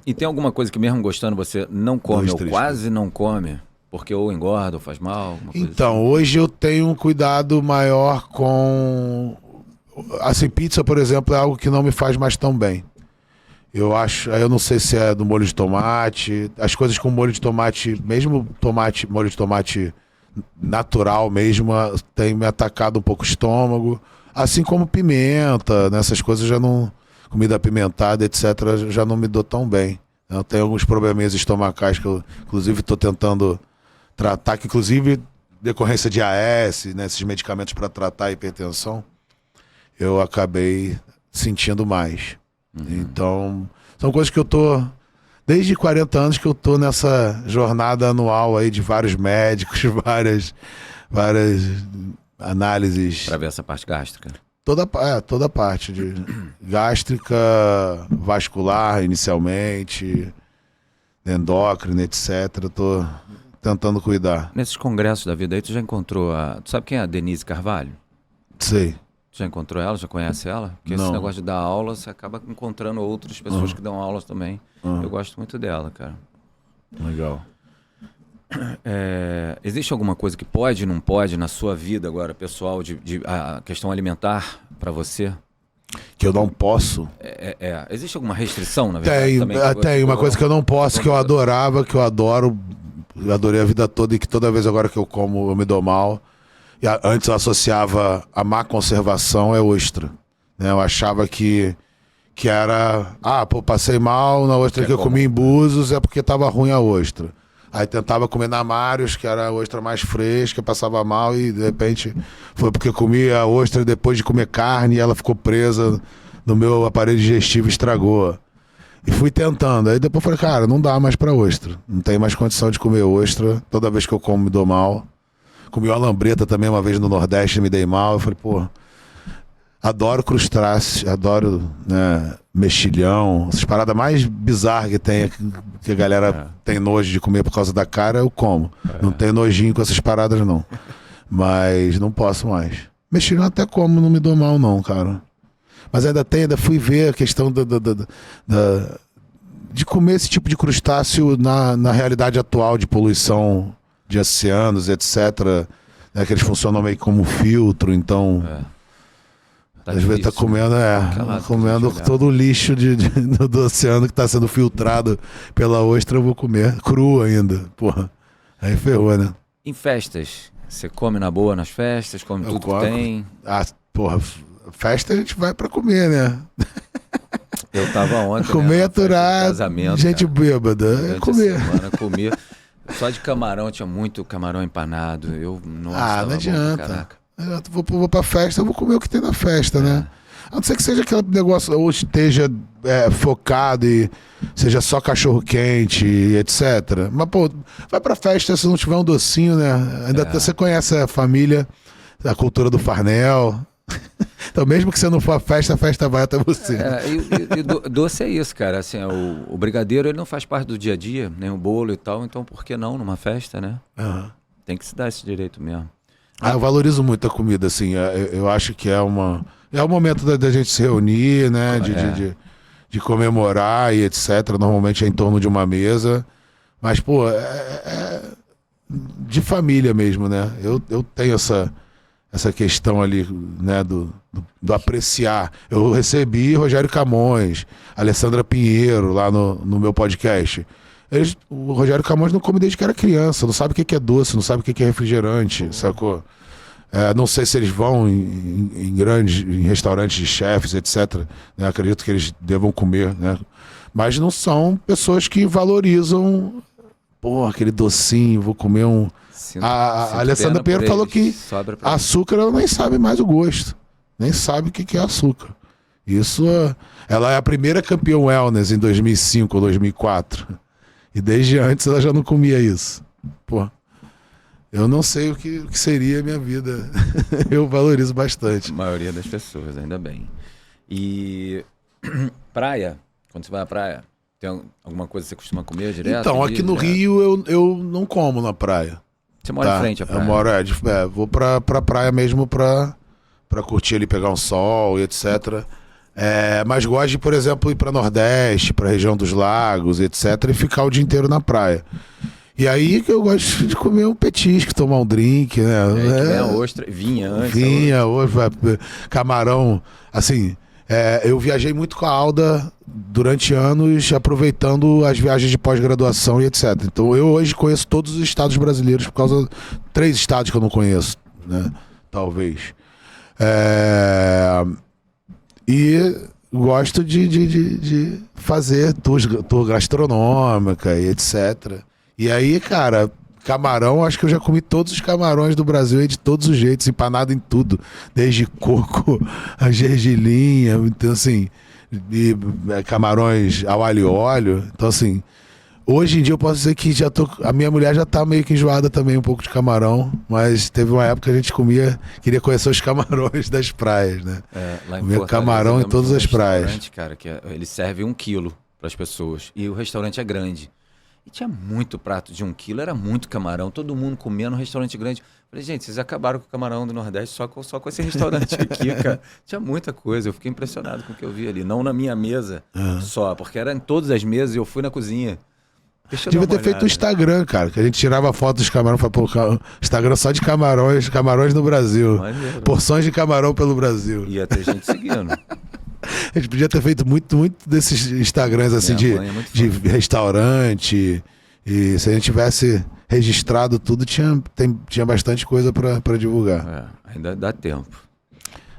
E tem alguma coisa que mesmo gostando você não come ou quase não come? Porque ou engorda ou faz mal? Então, assim? Hoje eu tenho um cuidado maior com... Assim, pizza, por exemplo, é algo que não me faz mais tão bem. Eu não sei se é do molho de tomate, as coisas com molho de tomate, mesmo molho de tomate natural mesmo, tem me atacado um pouco o estômago, assim como pimenta, nessas coisas já não, comida apimentada, etc, já não me dou tão bem. Eu tenho alguns probleminhas estomacais que eu, inclusive, estou tentando tratar, que inclusive, decorrência de AS, né, esses medicamentos para tratar a hipertensão, eu acabei sentindo mais. Então, são coisas que eu tô... Desde 40 anos que eu tô nessa jornada anual aí de vários médicos, várias análises. Para ver essa parte gástrica. Toda a parte de gástrica, vascular inicialmente, endócrina, etc. Tô tentando cuidar. Nesses congressos da vida aí, tu já encontrou Tu sabe quem é a Denise Carvalho? Sei. Tu já encontrou ela? Já conhece ela? Porque Não. esse negócio de dar aula, você acaba encontrando outras pessoas que dão aulas também. Eu gosto muito dela, cara. Legal. Existe alguma coisa que pode e não pode na sua vida agora, pessoal, a questão alimentar para você? Que eu não posso. Existe alguma restrição, na verdade? Tem, também, tem uma coisa que eu não posso, que eu adorava, que eu adoro, eu adorei a vida toda e que toda vez agora que eu como eu me dou mal. E antes eu associava a má conservação é ostra. Né? Eu achava que era, passei mal na ostra que eu comi em Búzios, é porque tava ruim a ostra. Aí tentava comer na Mários, que era a ostra mais fresca, passava mal e de repente foi porque eu comi a ostra depois de comer carne e ela ficou presa no meu aparelho digestivo e estragou. E fui tentando. Aí depois falei, cara, não dá mais pra ostra. Não tem mais condição de comer ostra. Toda vez que eu como me dou mal. Comi uma lambreta também uma vez no Nordeste, me dei mal. Eu falei, pô, adoro crustáceos, adoro, né, mexilhão. Essas paradas mais bizarras que tem, que a galera tem nojo de comer por causa da cara, eu como. Não tenho nojinho com essas paradas, não. Mas não posso mais. Mexilhão até como, não me dou mal, não, cara. Mas ainda fui ver a questão de comer esse tipo de crustáceo na realidade atual de poluição de oceanos, etc. Né, que eles funcionam meio como filtro, então... Às vezes tá comendo, comendo todo o lixo do oceano que tá sendo filtrado pela ostra, eu vou comer cru ainda. Porra, aí ferrou, né? Em festas, você come na boa nas festas, come tudo que tem? Porra, festa a gente vai pra comer, né? Eu tava ontem, comer, né, aturar, casamento, gente cara. bêbada, comer. Semana, comer. Só de camarão, tinha muito camarão empanado. Nossa, não adianta. Caraca. Eu vou pra festa, eu vou comer o que tem na festa, né? A não ser que seja aquele negócio, ou esteja focado e seja só cachorro-quente, etc. Mas, pô, vai pra festa se não tiver um docinho, né? Ainda você conhece a família, a cultura do farnel. Então, mesmo que você não for à festa, a festa vai até você. Doce é isso, cara. Assim, o brigadeiro, ele não faz parte do dia a dia, nem o bolo e tal. Então, por que não numa festa, né? Tem que se dar esse direito mesmo. Eu valorizo muito a comida, assim. Eu acho que é o momento da gente se reunir, né? De comemorar e etc. Normalmente é em torno de uma mesa. Mas, pô, de família mesmo, né? Eu tenho essa questão ali, né? Do apreciar. Eu recebi Rogério Camões, Alessandra Pinheiro lá no meu podcast. O Rogério Camões não come desde que era criança, não sabe o que é doce, não sabe o que é refrigerante, sacou? Não sei se eles vão em restaurantes de chefes, etc. Né? Acredito que eles devam comer, né? Mas não são pessoas que valorizam, pô, aquele docinho, vou comer um... A Alessandra Pinheiro falou que açúcar ela nem sabe mais o gosto, nem sabe o que é açúcar. Isso, ela é a primeira campeã wellness em 2005 ou 2004. E desde antes ela já não comia isso. Pô, eu não sei o que seria a minha vida. Eu valorizo bastante. A maioria das pessoas, ainda bem. E praia, quando você vai à praia, tem alguma coisa que você costuma comer direto? Então, aqui no Rio eu não como na praia. Você mora em frente à praia? Eu moro, vou pra praia mesmo pra curtir ali, pegar um sol e etc. Mas gosto de, por exemplo, ir para Nordeste, para a região dos lagos, etc. E ficar o dia inteiro na praia. E aí que eu gosto de comer um petisco, tomar um drink, né? Ostra, vinha antes. Vinha, camarão. Assim, eu viajei muito com a Alda durante anos, aproveitando as viagens de pós-graduação e etc. Então eu hoje conheço todos os estados brasileiros, por causa de 3 estados que eu não conheço, né? Talvez. E gosto de fazer tour gastronômica e etc. E aí, cara, camarão, acho que eu já comi todos os camarões do Brasil aí de todos os jeitos, empanado em tudo. Desde coco a gergelinha, então assim, camarões ao alho e óleo. Então assim, Hoje em dia eu posso dizer que a minha mulher já tá meio que enjoada também um pouco de camarão, mas teve uma época que a gente queria conhecer os camarões das praias, né? Lá em Comia Fortaleza, camarão eu em lembro todas de um as praias. restaurante, cara, que ele serve 1 quilo para as pessoas. E o restaurante é grande. E tinha muito prato de 1 quilo, era muito camarão, todo mundo comendo, um restaurante grande. Falei, gente, vocês acabaram com o camarão do Nordeste só com esse restaurante aqui, cara. Tinha muita coisa, eu fiquei impressionado com o que eu vi ali. Não na minha mesa só, porque era em todas as mesas e eu fui na cozinha. Deixa eu Devia dar uma ter feito um olhada. Instagram, cara, que a gente tirava foto dos camarões, falava, pô, Instagram só de camarões no Brasil. Maneiro. Porções de camarão pelo Brasil. Ia ter gente seguindo. A gente podia ter feito muito desses Instagrams assim Minha mãe é muito de fã. restaurante. E se a gente tivesse registrado tudo, tinha bastante coisa pra divulgar. Ainda dá tempo.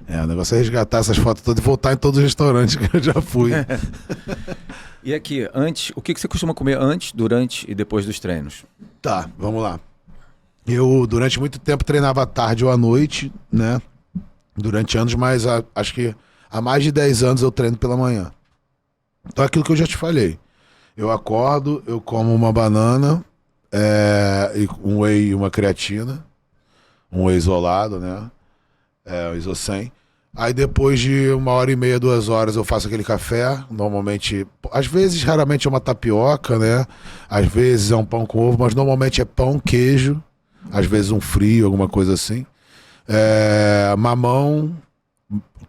O negócio é resgatar essas fotos todas e voltar em todos os restaurantes que eu já fui. E aqui, o que você costuma comer antes, durante e depois dos treinos? Tá, vamos lá. Eu, durante muito tempo, treinava à tarde ou à noite, né? Durante anos, mas acho que há mais de 10 anos eu treino pela manhã. Então é aquilo que eu já te falei. Eu acordo, eu como uma banana, e um whey e uma creatina. Um whey isolado, né? O Iso100. Aí depois de 1h30, 2 horas, eu faço aquele café. Normalmente, às vezes, raramente é uma tapioca, né? Às vezes é um pão com ovo, mas normalmente é pão, queijo. Às vezes um frio, alguma coisa assim. Mamão,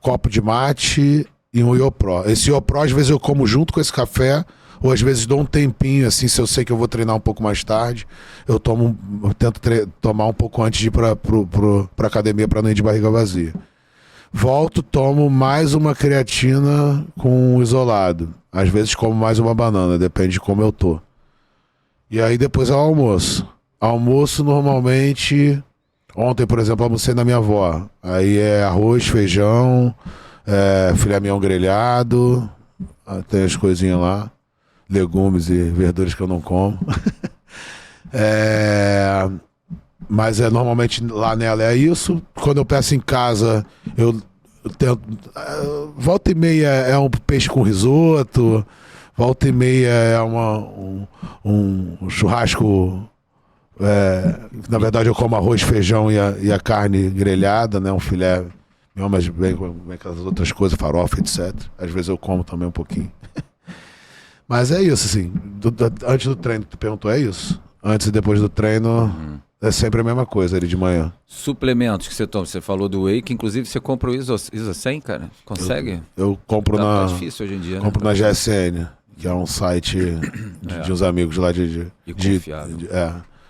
copo de mate e um Iopró. Esse Iopró, às vezes eu como junto com esse café, ou às vezes dou um tempinho, assim, se eu sei que eu vou treinar um pouco mais tarde, eu tento tomar um pouco antes de ir pra academia, para não ir de barriga vazia. Volto, tomo mais uma creatina com isolado. Às vezes como mais uma banana, depende de como eu tô. E aí depois é o almoço. Almoço normalmente... Ontem, por exemplo, almocei na minha avó. Aí é arroz, feijão, filé mignon grelhado, tem as coisinhas lá. Legumes e verduras que eu não como. Mas normalmente lá nela é isso. Quando eu peço em casa, eu tento. Volta e meia é um peixe com risoto. Volta e meia é um churrasco. Na verdade, eu como arroz, feijão e a carne grelhada, né? Um filé, mas bem com aquelas outras coisas, farofa, etc. Às vezes eu como também um pouquinho. Mas é isso, assim. Antes do treino, tu perguntou, é isso? Antes e depois do treino, é sempre a mesma coisa ali de manhã. Suplementos que você toma, você falou do whey, que inclusive você compra o Iso100, cara? Consegue? Eu compro Tá difícil hoje em dia, compro né? na GSN, que é um site de uns amigos lá E confiável.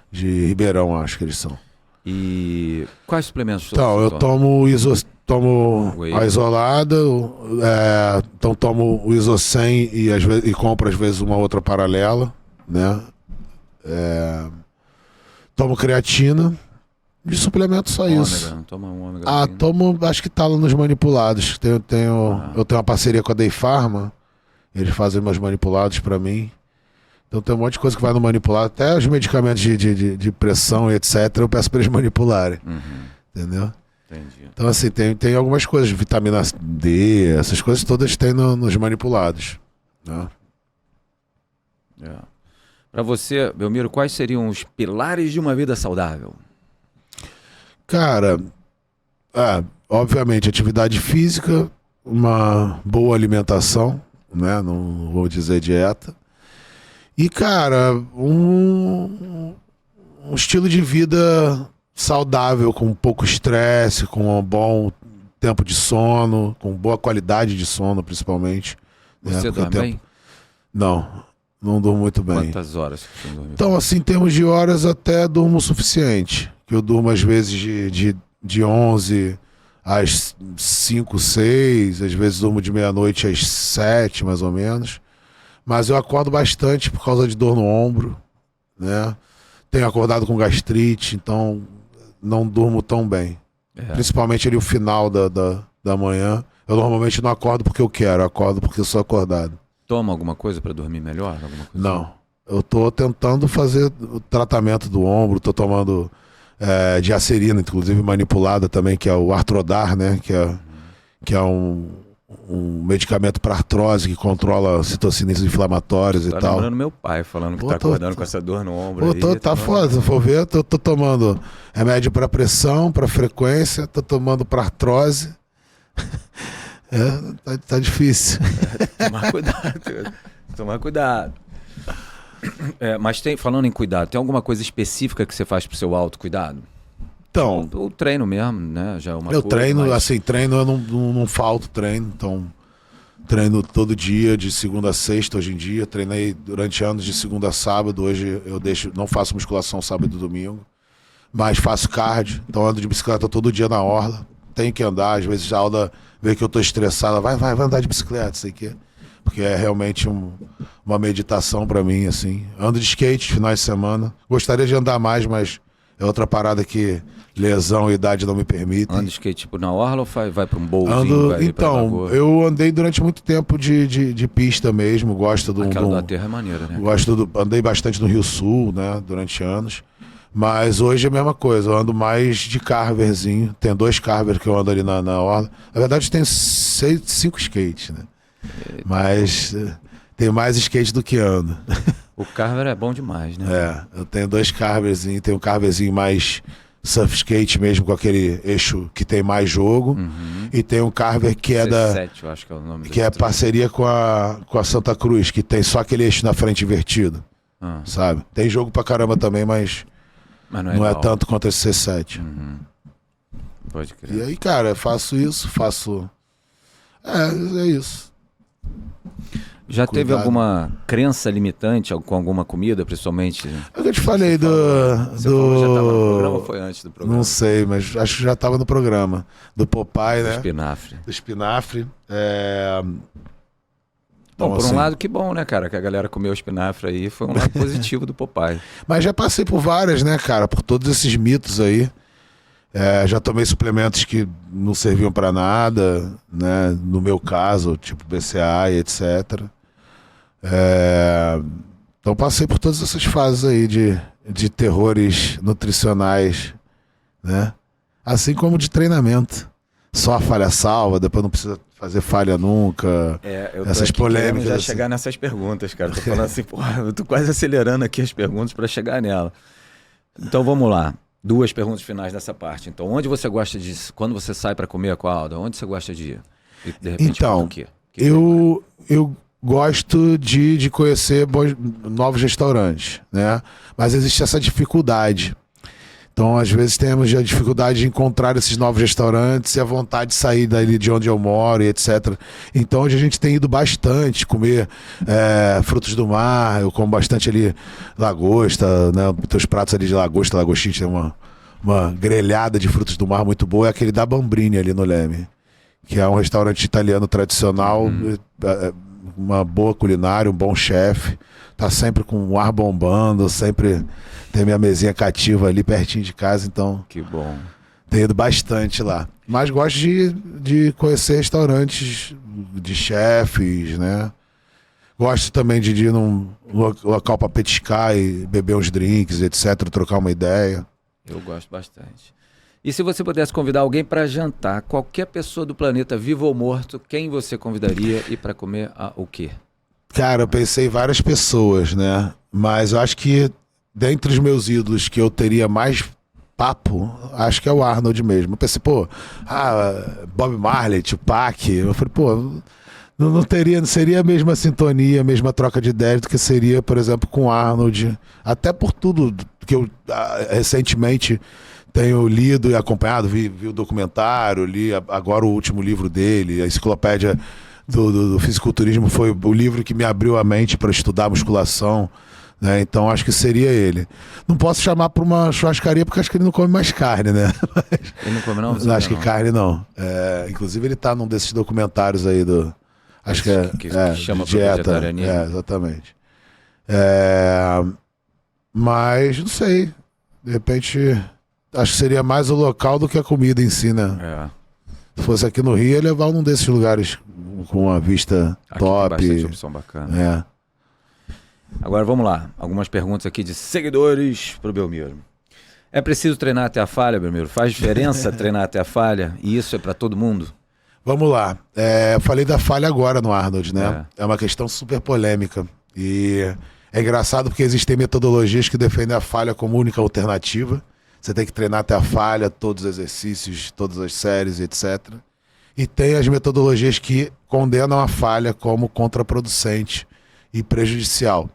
de Ribeirão, acho que eles são. E quais suplementos você Então, eu toma? tomo Whey. a isolada, então tomo o Iso100 e compro às vezes uma outra paralela, né? Tomo creatina, de suplemento só isso. Ômega, toma um ômega. Tomo, acho que tá lá nos manipulados. Eu tenho uma parceria com a Day Pharma, eles fazem umas manipulados pra mim. Então tem um monte de coisa que vai no manipulado, até os medicamentos de pressão e etc, eu peço pra eles manipularem. Entendeu? Entendi. Então assim, tem algumas coisas, vitamina D, essas coisas todas tem nos manipulados, né? Para você, Belmiro, quais seriam os pilares de uma vida saudável? Cara, obviamente atividade física, uma boa alimentação, né? Não vou dizer dieta. E, cara, um estilo de vida saudável, com pouco estresse, com um bom tempo de sono, com boa qualidade de sono, principalmente. Você dorme bem? Não durmo muito bem. Quantas horas você dorme? Então, assim, em termos de horas, até durmo o suficiente. Que eu durmo, às vezes, de 11 às 5, 6, às vezes durmo de meia-noite às 7, mais ou menos. Mas eu acordo bastante por causa de dor no ombro, né? Tenho acordado com gastrite, então não durmo tão bem. Principalmente ali o final da manhã. Eu normalmente não acordo porque eu quero, eu acordo porque eu sou acordado. Toma alguma coisa para dormir melhor? Alguma coisa Não. Eu tô tentando fazer o tratamento do ombro, tô tomando diacerina, inclusive manipulada também, que é o Artrodar, né? Que é um um medicamento para artrose que controla citocinas inflamatórias e Tá tal. lembrando meu pai falando que Pô, tá acordando com essa dor no ombro. Pô, aí, tá foda, se for ver, tô tomando remédio para pressão, para frequência, tô tomando para artrose. Tá difícil. Tomar cuidado. Tomar cuidado. Mas falando em cuidado, tem alguma coisa específica que você faz pro seu autocuidado? Então, O treino mesmo, né? Já é uma eu coisa, treino, mas... assim, treino, eu não falto treino, então treino todo dia, de segunda a sexta hoje em dia, treinei durante anos de segunda a sábado, hoje eu não faço musculação sábado e domingo, mas faço cardio, então ando de bicicleta todo dia na orla, tenho que andar, às vezes a aula vê que eu tô estressado, vai andar de bicicleta, sei que, porque é realmente uma meditação pra mim, assim. Ando de skate finais de semana, gostaria de andar mais, mas é outra parada que lesão e idade não me permitem. Anda de skate tipo na orla ou vai pra um bowlzinho? Então, eu andei durante muito tempo de pista mesmo, gosto do... Aquela da terra é maneira, né? Andei bastante no Rio Sul, né, durante anos. Mas hoje é a mesma coisa, eu ando mais de carverzinho. Tem 2 carver que eu ando ali na orla. Na verdade tem 5 skates, né? Mas tem mais skate do que ando. O carver é bom demais, né? Eu tenho 2 carverzinhos, tem um carverzinho mais surf skate mesmo, com aquele eixo que tem mais jogo. Uhum. E tem um carver que é C7, eu acho que é o nome que é parceria com a Santa Cruz, que tem só aquele eixo na frente invertido, sabe? Tem jogo pra caramba também, mas não é tanto quanto esse C7. Uhum. Pode crer. E aí, cara, eu faço isso, é isso. Já teve alguma crença limitante com alguma comida, principalmente? É o que eu te falei Você falou que já estava no programa ou foi antes do programa? Não sei, mas acho que já estava no programa. Do Popeye, né? Do espinafre. Bom, por assim, um lado, que bom, né, cara? Que a galera comeu espinafre aí, foi um lado positivo do Popeye. Mas já passei por várias, né, cara? Por todos esses mitos aí. Já tomei suplementos que não serviam pra nada, né? No meu caso, tipo BCA e etc. Então passei por todas essas fases aí de terrores nutricionais, né? Assim como de treinamento. Só a falha salva, depois não precisa fazer falha nunca. Eu tô essas aqui polêmicas. Já assim. chegar nessas perguntas, cara. Tô falando assim, porra, eu tô quase acelerando aqui as perguntas para chegar nela. Então vamos lá. 2 perguntas finais dessa parte. Então, onde você gosta de... Quando você sai para comer com a Alda, onde você gosta de ir? E, de repente, então, o quê? Eu gosto de conhecer novos restaurantes, né? Mas existe essa dificuldade. Então, às vezes, temos a dificuldade de encontrar esses novos restaurantes e a vontade de sair dali de onde eu moro e etc. Então, hoje a gente tem ido bastante comer frutos do mar. Eu como bastante ali lagosta, né? Os pratos ali de lagosta, lagostinho, tem uma grelhada de frutos do mar muito boa. É aquele da Bambrini ali no Leme, que é um restaurante italiano tradicional, uma boa culinária, um bom chefe. Tá sempre com o ar bombando, sempre tem minha mesinha cativa ali pertinho de casa, então... Que bom. Tenho ido bastante lá. Mas gosto de conhecer restaurantes de chefes, né? Gosto também de ir num local para petiscar e beber uns drinks, etc, trocar uma ideia. Eu gosto bastante. E se você pudesse convidar alguém para jantar, qualquer pessoa do planeta, vivo ou morto, quem você convidaria e para comer o quê? Cara, eu pensei em várias pessoas, né? Mas eu acho que dentre os meus ídolos que eu teria mais papo, acho que é o Arnold mesmo. Eu pensei, Bob Marley, Tupac. Eu falei, não seria a mesma sintonia, a mesma troca de ideias do que seria, por exemplo, com o Arnold. Até por tudo que eu recentemente tenho lido e acompanhado, vi o documentário, li agora o último livro dele, a enciclopédia do fisiculturismo, foi o livro que me abriu a mente para estudar musculação, né? Então acho que seria ele. Não posso chamar para uma churrascaria porque acho que ele não come mais carne, né? Ele não come não? Acho que carne não. Inclusive ele tá num desses documentários aí acho que chama dieta. Exatamente. Mas não sei. De repente acho que seria mais o local do que a comida em si, né? Se fosse aqui no Rio, ia levar num desses lugares com uma vista aqui top. Tem bastante opção bacana. Agora vamos lá. Algumas perguntas aqui de seguidores pro Belmiro. É preciso treinar até a falha, Belmiro? Faz diferença treinar até a falha? E isso é para todo mundo? Vamos lá. Eu falei da falha agora no Arnold, né? É uma questão super polêmica. E é engraçado porque existem metodologias que defendem a falha como única alternativa. Você tem que treinar até a falha, todos os exercícios, todas as séries, etc. E tem as metodologias que condenam a falha como contraproducente e prejudicial,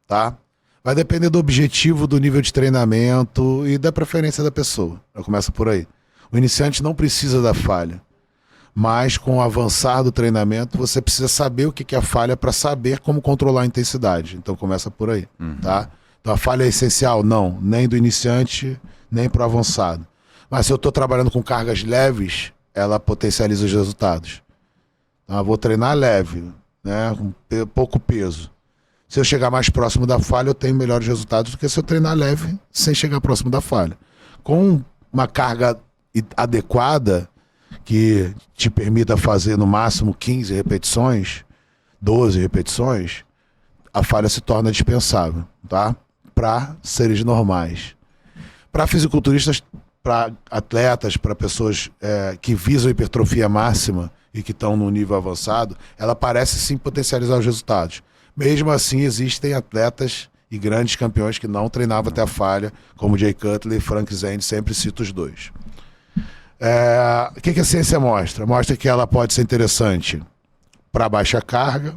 tá? Vai depender do objetivo, do nível de treinamento e da preferência da pessoa. Já começa por aí. O iniciante não precisa da falha, mas com o avançar do treinamento, você precisa saber o que é a falha para saber como controlar a intensidade. Então começa por aí, tá? Então a falha é essencial? Não, nem do iniciante, nem para o avançado. Mas se eu estou trabalhando com cargas leves, ela potencializa os resultados. Então eu vou treinar leve, né, com pouco peso. Se eu chegar mais próximo da falha, eu tenho melhores resultados do que se eu treinar leve sem chegar próximo da falha. Com uma carga adequada, que te permita fazer no máximo 15 repetições, 12 repetições, a falha se torna dispensável, tá? Para seres normais. Para fisiculturistas, para atletas, para pessoas que visam hipertrofia máxima e que estão no nível avançado, ela parece sim potencializar os resultados. Mesmo assim, existem atletas e grandes campeões que não treinavam até a falha, como Jay Cutler e Frank Zane, sempre cito os dois. O que a ciência mostra? Mostra que ela pode ser interessante para baixa carga,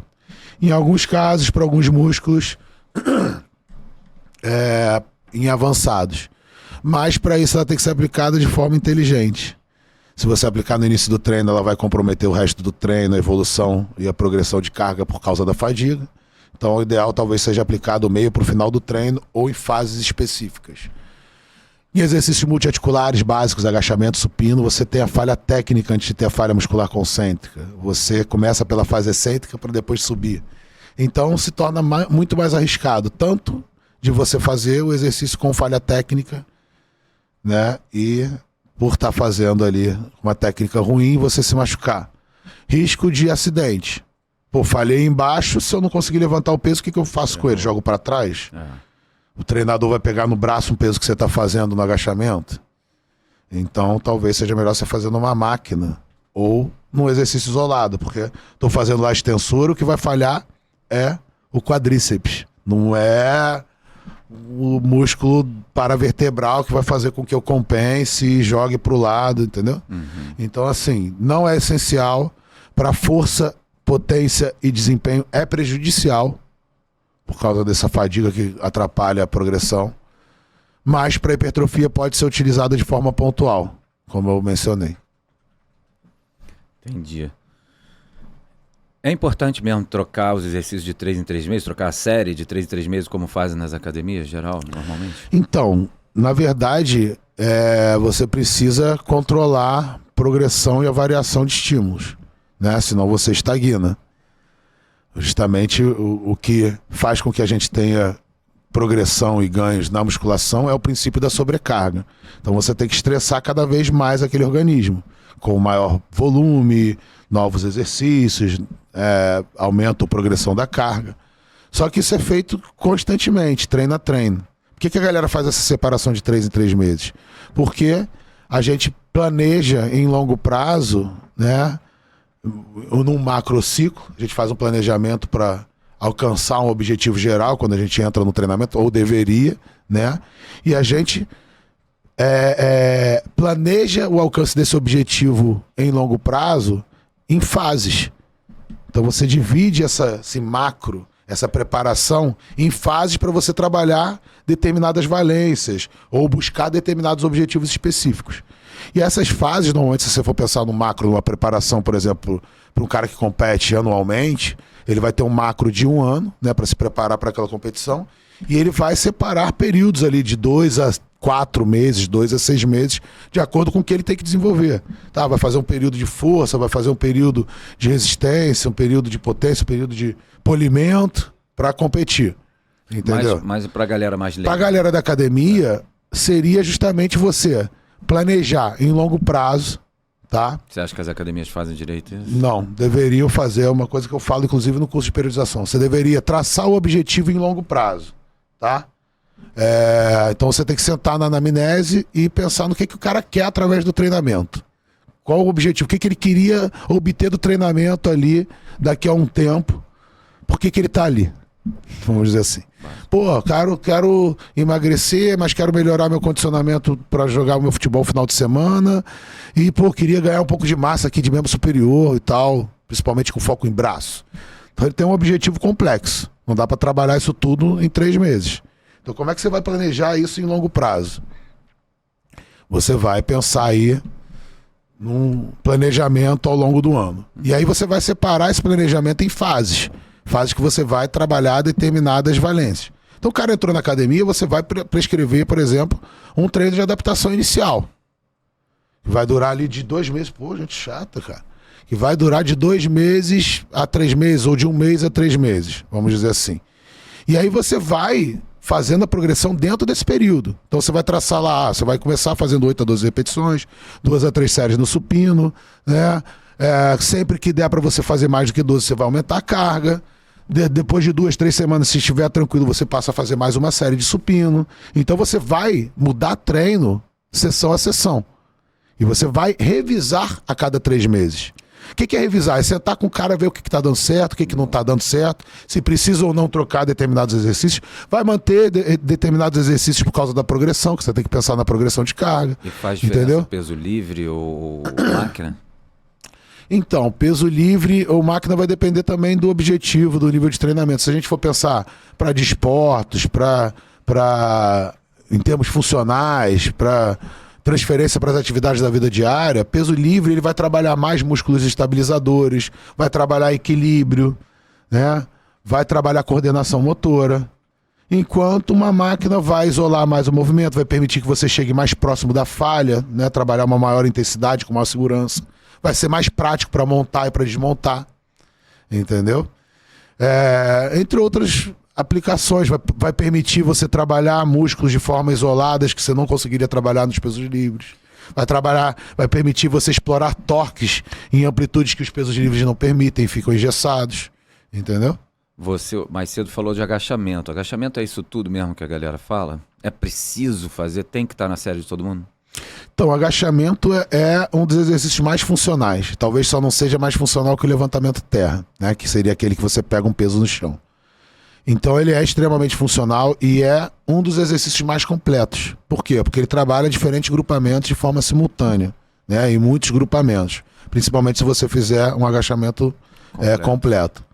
em alguns casos, para alguns músculos em avançados. Mas para isso ela tem que ser aplicada de forma inteligente. Se você aplicar no início do treino, ela vai comprometer o resto do treino, a evolução e a progressão de carga por causa da fadiga. Então o ideal talvez seja aplicado meio para o final do treino ou em fases específicas. Em exercícios multiarticulares básicos, agachamento, supino, você tem a falha técnica antes de ter a falha muscular concêntrica. Você começa pela fase excêntrica para depois subir. Então se torna muito mais arriscado, tanto de você fazer o exercício com falha técnica, né? E por estar fazendo ali uma técnica ruim, você se machucar. Risco de acidente. Pô, falhei embaixo, se eu não conseguir levantar o peso, o que eu faço com ele? Jogo para trás? O treinador vai pegar no braço um peso que você está fazendo no agachamento? Então, talvez seja melhor você fazer numa máquina ou num exercício isolado, porque estou fazendo lá a extensura, o que vai falhar é o quadríceps, não é o músculo paravertebral que vai fazer com que eu compense e jogue para o lado, entendeu? Então, assim, não é essencial para força, potência e desempenho, é prejudicial por causa dessa fadiga que atrapalha a progressão, mas para hipertrofia pode ser utilizada de forma pontual, como eu mencionei. Entendi. É importante mesmo trocar os exercícios de 3 em 3 meses, trocar a série de 3 em 3 meses, como fazem nas academias geral, normalmente? Então, na verdade, você precisa controlar a progressão e a variação de estímulos, né? Senão você estagna. Justamente o que faz com que a gente tenha progressão e ganhos na musculação é o princípio da sobrecarga. Então você tem que estressar cada vez mais aquele organismo, com maior volume, novos exercícios, aumento a progressão da carga. Só que isso é feito constantemente, treino a treino. Por que a galera faz essa separação de 3 em 3 meses? Porque a gente planeja em longo prazo, né? Num macrociclo, a gente faz um planejamento para alcançar um objetivo geral quando a gente entra no treinamento, ou deveria, né? E a gente planeja o alcance desse objetivo em longo prazo em fases. Então você divide esse macro, essa preparação em fases para você trabalhar determinadas valências ou buscar determinados objetivos específicos. E essas fases, normalmente, se você for pensar no macro, numa preparação, por exemplo, para um cara que compete anualmente, ele vai ter um macro de 1 ano, né, para se preparar para aquela competição, e ele vai separar períodos ali de 2 a 4 meses, 2 a 6 meses, de acordo com o que ele tem que desenvolver. Tá? Vai fazer um período de força, vai fazer um período de resistência, um período de potência, um período de polimento para competir. Entendeu? Mas para a galera mais leiga. Para a galera da academia, seria justamente você planejar em longo prazo, tá? Você acha que as academias fazem direito isso? Não, deveriam fazer uma coisa que eu falo, inclusive, no curso de periodização. Você deveria traçar o objetivo em longo prazo, tá? Então você tem que sentar na anamnese e pensar no que o cara quer através do treinamento. Qual o objetivo? O que ele queria obter do treinamento ali daqui a um tempo? Por que ele tá ali? Vamos dizer assim. Pô, quero emagrecer, mas quero melhorar meu condicionamento para jogar o meu futebol no final de semana. E, pô, queria ganhar um pouco de massa aqui de membro superior e tal, principalmente com foco em braço. Então ele tem um objetivo complexo. Não dá para trabalhar isso tudo em 3 meses. Então como é que você vai planejar isso em longo prazo? Você vai pensar aí num planejamento ao longo do ano. E aí você vai separar esse planejamento em fases. Fases que você vai trabalhar determinadas valências. Então o cara entrou na academia, você vai prescrever, por exemplo, um treino de adaptação inicial. Que vai durar ali de 2 meses. Pô, gente chata, cara. Que vai durar de 2 meses a 3 meses, ou de 1 mês a 3 meses, vamos dizer assim. E aí você vai fazendo a progressão dentro desse período. Então você vai traçar lá, você vai começar fazendo 8 a 12 repetições, 2 a 3 séries no supino, né? Sempre que der para você fazer mais do que 12, você vai aumentar a carga. Depois de 2, 3 semanas, se estiver tranquilo, você passa a fazer mais uma série de supino. Então você vai mudar treino sessão a sessão. E você vai revisar a cada 3 meses. O que é revisar? É sentar com o cara, ver o que está dando certo, o que não está dando certo, se precisa ou não trocar determinados exercícios. Vai manter determinados exercícios por causa da progressão, que você tem que pensar na progressão de carga. E faz diferença, entendeu? Peso livre ou máquina? Então, peso livre ou máquina vai depender também do objetivo, do nível de treinamento. Se a gente for pensar para desportos, em termos funcionais, para transferência para as atividades da vida diária, peso livre ele vai trabalhar mais músculos estabilizadores, vai trabalhar equilíbrio, né? Vai trabalhar coordenação motora. Enquanto uma máquina vai isolar mais o movimento, vai permitir que você chegue mais próximo da falha, né? Trabalhar uma maior intensidade, com maior segurança. Vai ser mais prático para montar e para desmontar. Entendeu? Entre outras aplicações, vai permitir você trabalhar músculos de forma isoladas que você não conseguiria trabalhar nos pesos livres. Vai permitir você explorar torques em amplitudes que os pesos livres não permitem, ficam engessados. Entendeu? Você mais cedo falou de agachamento. Agachamento é isso tudo mesmo que a galera fala? É preciso fazer? Tem que estar na série de todo mundo? Então, agachamento é um dos exercícios mais funcionais. Talvez só não seja mais funcional que o levantamento terra, né? Que seria aquele que você pega um peso no chão. Então ele é extremamente funcional e é um dos exercícios mais completos. Por quê? Porque ele trabalha diferentes grupamentos de forma simultânea, né? Em muitos grupamentos. Principalmente se você fizer um agachamento completo.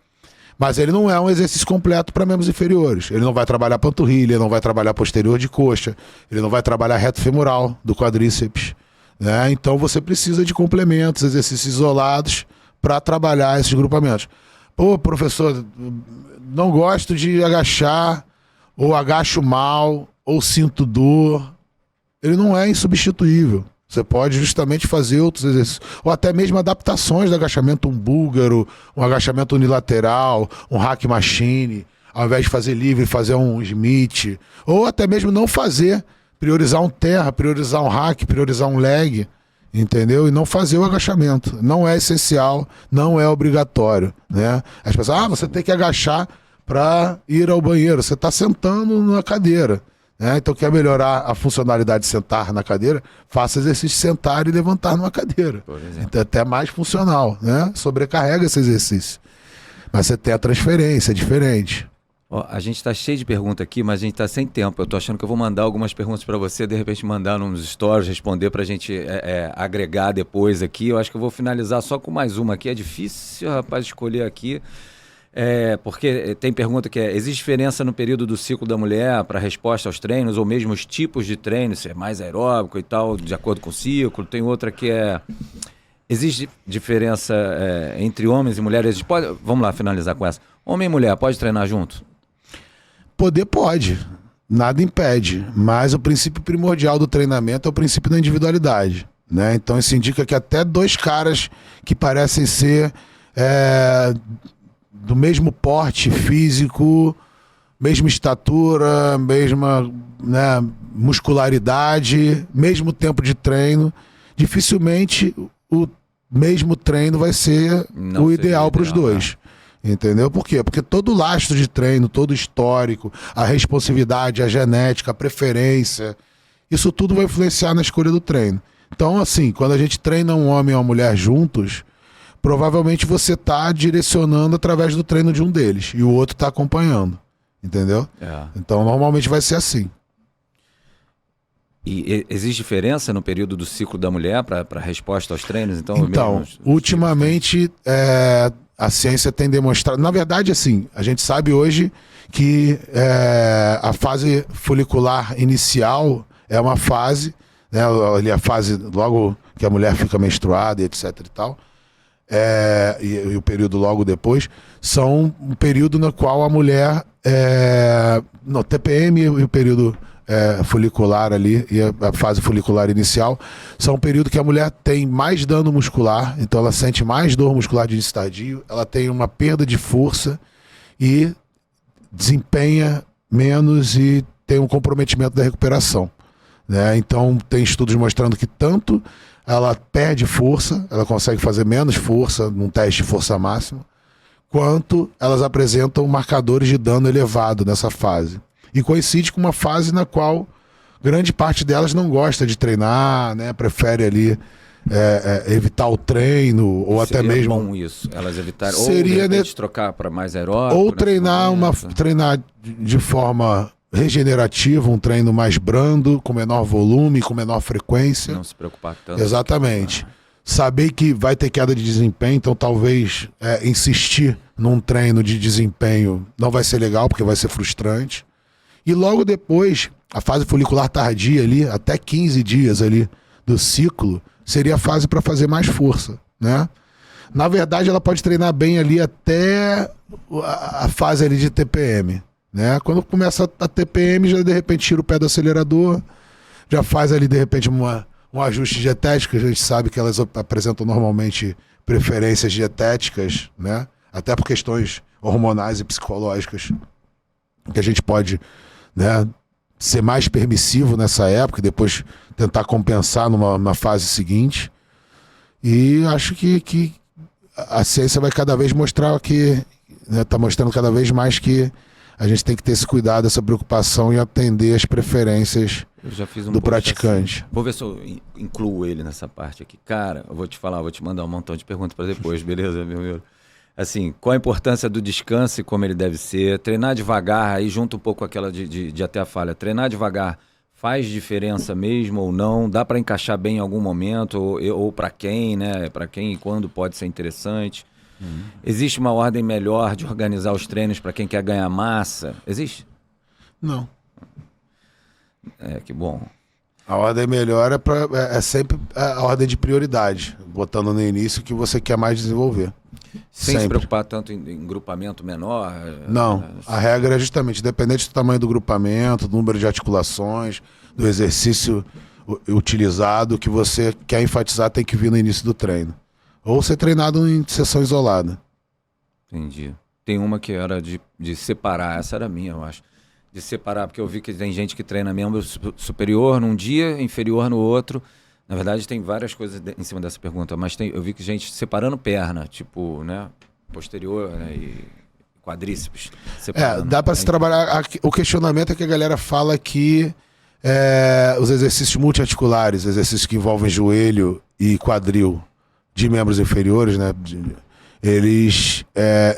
Mas ele não é um exercício completo para membros inferiores. Ele não vai trabalhar panturrilha, ele não vai trabalhar posterior de coxa, ele não vai trabalhar reto femoral do quadríceps, né? Então você precisa de complementos, exercícios isolados para trabalhar esses grupamentos. Pô, professor, não gosto de agachar, ou agacho mal, ou sinto dor. Ele não é insubstituível. Você pode justamente fazer outros exercícios, ou até mesmo adaptações do agachamento, um búlgaro, um agachamento unilateral, um hack machine, ao invés de fazer livre, fazer um Smith, ou até mesmo não fazer, priorizar um terra, priorizar um hack, priorizar um leg, entendeu? E não fazer o agachamento. Não é essencial, não é obrigatório, né? As pessoas, você tem que agachar para ir ao banheiro. Você está sentando na cadeira. Então quer melhorar a funcionalidade de sentar na cadeira, faça exercício de sentar e levantar numa cadeira. Então é até mais funcional, né? Sobrecarrega esse exercício. Mas você tem a transferência, é diferente. A gente está cheio de perguntas aqui, mas a gente está sem tempo. Eu estou achando que eu vou mandar algumas perguntas para você, de repente mandar nos stories, responder para a gente agregar depois aqui. Eu acho que eu vou finalizar só com mais uma aqui. É difícil, rapaz, escolher aqui. Porque tem pergunta que existe diferença no período do ciclo da mulher para resposta aos treinos, ou mesmo os tipos de treino, se é mais aeróbico e tal, de acordo com o ciclo. Tem outra que existe diferença entre homens e mulheres? Vamos lá finalizar com essa. Homem e mulher, pode treinar junto? Poder pode, nada impede, mas o princípio primordial do treinamento é o princípio da individualidade, né? Então isso indica que até 2 caras que parecem ser do mesmo porte físico, mesma estatura, mesma, né, muscularidade, mesmo tempo de treino, dificilmente o mesmo treino vai ser o ideal para os dois. Entendeu? Por quê? Porque todo lastro de treino, todo histórico, a responsividade, a genética, a preferência, isso tudo vai influenciar na escolha do treino. Então, assim, quando a gente treina um homem e uma mulher juntos, provavelmente você tá direcionando através do treino de um deles e o outro tá acompanhando, entendeu? Então, normalmente vai ser assim. E existe diferença no período do ciclo da mulher para resposta aos treinos? Então, ultimamente, a ciência tem demonstrado... Na verdade, assim, a gente sabe hoje que a fase folicular inicial é uma fase, né, ali a fase logo que a mulher fica menstruada e etc e tal, e o período logo depois, são um período no qual a mulher... no TPM e o período... folicular ali e a fase folicular inicial são um período que a mulher tem mais dano muscular, então ela sente mais dor muscular de início tardio, ela tem uma perda de força e desempenha menos e tem um comprometimento da recuperação, né? Então tem estudos mostrando que tanto ela perde força, ela consegue fazer menos força num teste de força máxima, quanto elas apresentam marcadores de dano elevado nessa fase. E coincide com uma fase na qual grande parte delas não gosta de treinar, né? Prefere ali evitar o treino, ou seria até mesmo... bom isso, elas evitarem, seria, ou de repente trocar para mais aeróbico. Ou treinar de forma regenerativa, um treino mais brando, com menor volume, com menor frequência. Não se preocupar tanto. Exatamente. Saber que vai ter queda de desempenho, então talvez insistir num treino de desempenho não vai ser legal, porque vai ser frustrante. E logo depois, a fase folicular tardia ali, até 15 dias ali do ciclo, seria a fase para fazer mais força, né? Na verdade, ela pode treinar bem ali até a fase ali de TPM, né? Quando começa a TPM, já de repente tira o pé do acelerador, já faz ali de repente um ajuste dietético, a gente sabe que elas apresentam normalmente preferências dietéticas, né? Até por questões hormonais e psicológicas, que a gente pode... né, ser mais permissivo nessa época e depois tentar compensar numa fase seguinte. E acho que a ciência vai cada vez mostrar que, né, tá mostrando cada vez mais que a gente tem que ter esse cuidado, essa preocupação e atender as preferências do praticante. Assim. Vou ver se eu incluo ele nessa parte aqui. Cara, eu vou te falar, vou te mandar um montão de perguntas para depois, beleza, meu? Assim, qual a importância do descanso e como ele deve ser? Treinar devagar, aí junto um pouco com aquela de até a falha. Treinar devagar faz diferença mesmo ou não? Dá para encaixar bem em algum momento? Ou para quem, né? Para quem e quando pode ser interessante? Existe uma ordem melhor de organizar os treinos para quem quer ganhar massa? Não. Que bom. A ordem melhor é sempre a ordem de prioridade, botando no início o que você quer mais desenvolver. Sem se preocupar tanto em grupamento menor? Não, a regra é justamente, independente do tamanho do grupamento, do número de articulações, do exercício utilizado, o que você quer enfatizar tem que vir no início do treino. Ou ser treinado em sessão isolada. Entendi. Tem uma que era de separar, essa era minha, eu acho. De separar, porque eu vi que tem gente que treina membro superior num dia, inferior no outro. Na verdade, tem várias coisas em cima dessa pergunta, mas eu vi que gente separando perna, tipo, né, posterior, né, e quadríceps. Dá para se trabalhar. O questionamento é que a galera fala que os exercícios multiarticulares, exercícios que envolvem joelho e quadril de membros inferiores, né, eles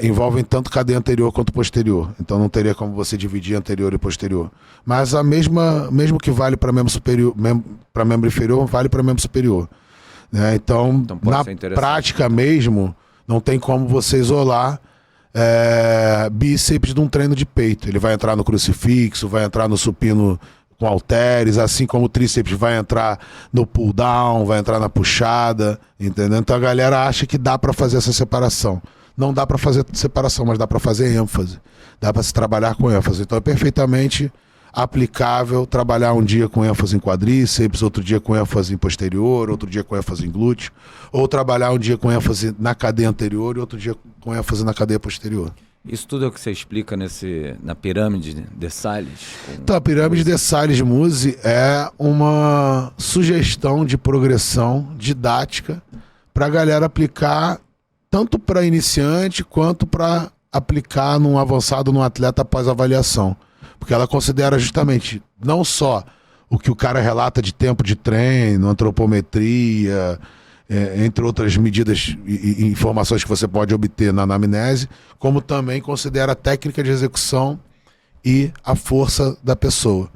envolvem tanto cadeia anterior quanto posterior. Então não teria como você dividir anterior e posterior. Mas mesmo que vale para membro superior, para membro inferior, vale para membro superior. Né? Então na prática mesmo, não tem como você isolar bíceps de um treino de peito. Ele vai entrar no crucifixo, vai entrar no supino com halteres, assim como o tríceps vai entrar no pull down, vai entrar na puxada, entendeu? Então a galera acha que dá para fazer essa separação. Não dá para fazer separação, mas dá para fazer ênfase. Dá para se trabalhar com ênfase. Então é perfeitamente aplicável trabalhar um dia com ênfase em quadríceps, outro dia com ênfase em posterior, outro dia com ênfase em glúteo, ou trabalhar um dia com ênfase na cadeia anterior e outro dia com ênfase na cadeia posterior. Isso tudo é o que você explica na pirâmide de Salles? Então, a pirâmide de Salles-Muzzi é uma sugestão de progressão didática para a galera aplicar tanto para iniciante quanto para aplicar num avançado, num atleta após avaliação. Porque ela considera justamente não só o que o cara relata de tempo de treino, antropometria, entre outras medidas e informações que você pode obter na anamnese, como também considera a técnica de execução e a força da pessoa.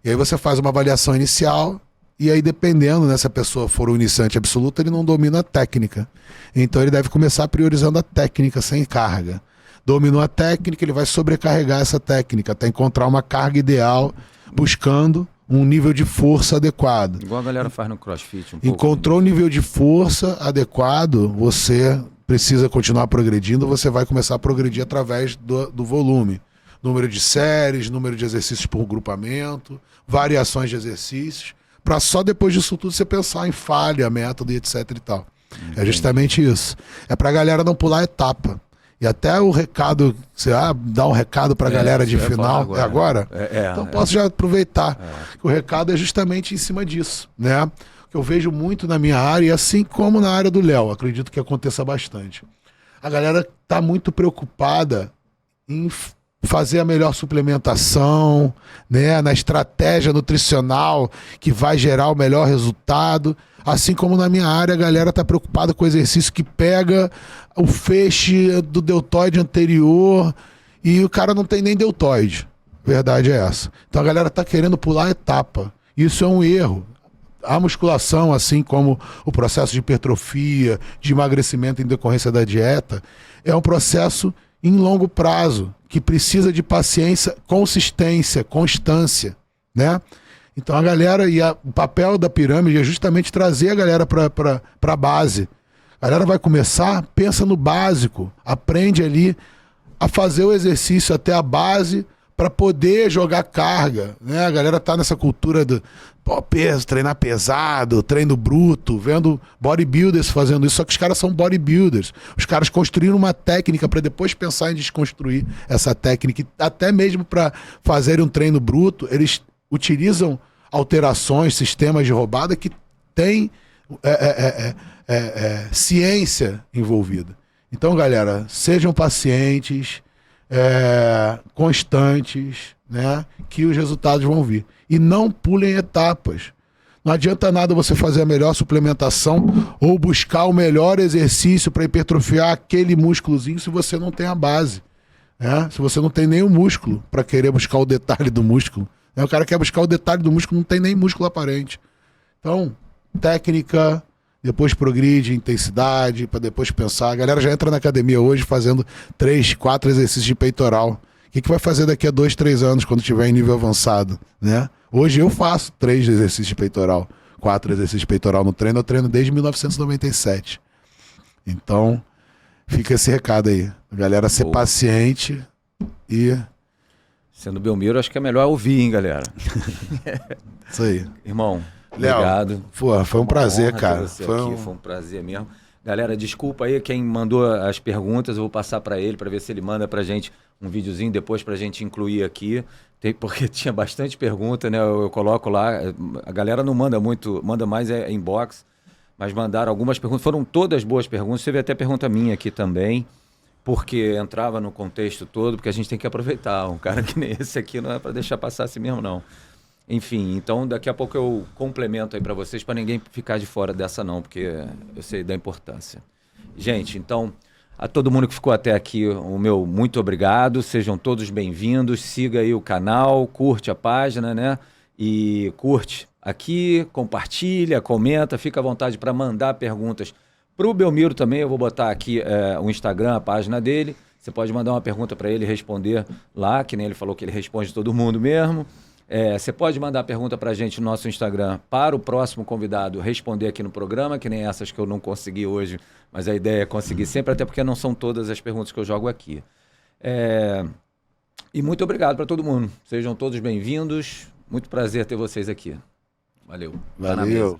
E aí você faz uma avaliação inicial, e aí dependendo, né, se a pessoa for um iniciante absoluto, ele não domina a técnica. Então ele deve começar priorizando a técnica sem carga. Dominou a técnica, ele vai sobrecarregar essa técnica até encontrar uma carga ideal, buscando um nível de força adequado. Igual a galera faz no CrossFit. Encontrou o nível de força adequado, você precisa continuar progredindo, você vai começar a progredir através do volume. Número de séries, número de exercícios por grupamento, variações de exercícios, para só depois disso tudo você pensar em falha, método e etc e tal. Entendi. É justamente isso. É pra galera não pular etapa. E até o recado, você dá um recado pra galera de final. Agora. É agora? Então posso já aproveitar. O recado é justamente em cima disso, né? Que eu vejo muito na minha área, e assim como na área do Léo, acredito que aconteça bastante. A galera tá muito preocupada em fazer a melhor suplementação, né, na estratégia nutricional que vai gerar o melhor resultado. Assim como na minha área, a galera tá preocupada com o exercício que pega o feixe do deltoide anterior e o cara não tem nem deltoide. Verdade é essa. Então a galera tá querendo pular a etapa. Isso é um erro. A musculação, assim como o processo de hipertrofia, de emagrecimento em decorrência da dieta, é um processo em longo prazo, que precisa de paciência, consistência, constância, né? Então a galera, o papel da pirâmide é justamente trazer a galera para a base. A galera vai começar, pensa no básico, aprende ali a fazer o exercício até a base para poder jogar carga, né? A galera tá nessa cultura do peso, treinar pesado, treino bruto, vendo bodybuilders fazendo isso, só que os caras são bodybuilders. Os caras construíram uma técnica para depois pensar em desconstruir essa técnica. E até mesmo para fazerem um treino bruto, eles utilizam alterações, sistemas de roubada que tem ciência envolvida. Então, galera, sejam pacientes, constantes, né, que os resultados vão vir. E não pulem etapas. Não adianta nada você fazer a melhor suplementação ou buscar o melhor exercício para hipertrofiar aquele músculozinho se você não tem a base, né? Se você não tem nenhum músculo para querer buscar o detalhe do músculo. O cara quer buscar o detalhe do músculo, não tem nem músculo aparente. Então, técnica, depois progride, intensidade, para depois pensar. A galera já entra na academia hoje fazendo 3, 4 exercícios de peitoral. O que vai fazer daqui a 2, 3 anos, quando tiver em nível avançado, né? Hoje eu faço 3 exercícios de peitoral, 4 exercícios de peitoral no treino. Eu treino desde 1997. Então, fica esse recado aí. A galera ser paciente e... Sendo Belmiro, acho que é melhor ouvir, hein, galera? Isso aí. Irmão, Léo, obrigado. Foi um prazer, cara. Foi um prazer mesmo. Galera, desculpa aí quem mandou as perguntas, eu vou passar para ele para ver se ele manda pra gente um videozinho depois pra gente incluir aqui, porque tinha bastante pergunta, né? Eu coloco lá, a galera não manda muito, manda mais inbox, mas mandaram algumas perguntas, foram todas boas perguntas, teve até pergunta minha aqui também, porque entrava no contexto todo, porque a gente tem que aproveitar, um cara que nem esse aqui não é para deixar passar assim mesmo não. Enfim, então daqui a pouco eu complemento aí para vocês, para ninguém ficar de fora dessa não, porque eu sei da importância. Gente, então, a todo mundo que ficou até aqui, o meu muito obrigado, sejam todos bem-vindos, siga aí o canal, curte a página, né? E curte aqui, compartilha, comenta, fica à vontade para mandar perguntas para o Belmiro também. Eu vou botar aqui o Instagram, a página dele, você pode mandar uma pergunta para ele responder lá, que nem ele falou que ele responde todo mundo mesmo. Você pode mandar pergunta para a gente no nosso Instagram para o próximo convidado responder aqui no programa, que nem essas que eu não consegui hoje, mas a ideia é conseguir sempre, até porque não são todas as perguntas que eu jogo aqui. E muito obrigado para todo mundo. Sejam todos bem-vindos. Muito prazer ter vocês aqui. Valeu. Valeu.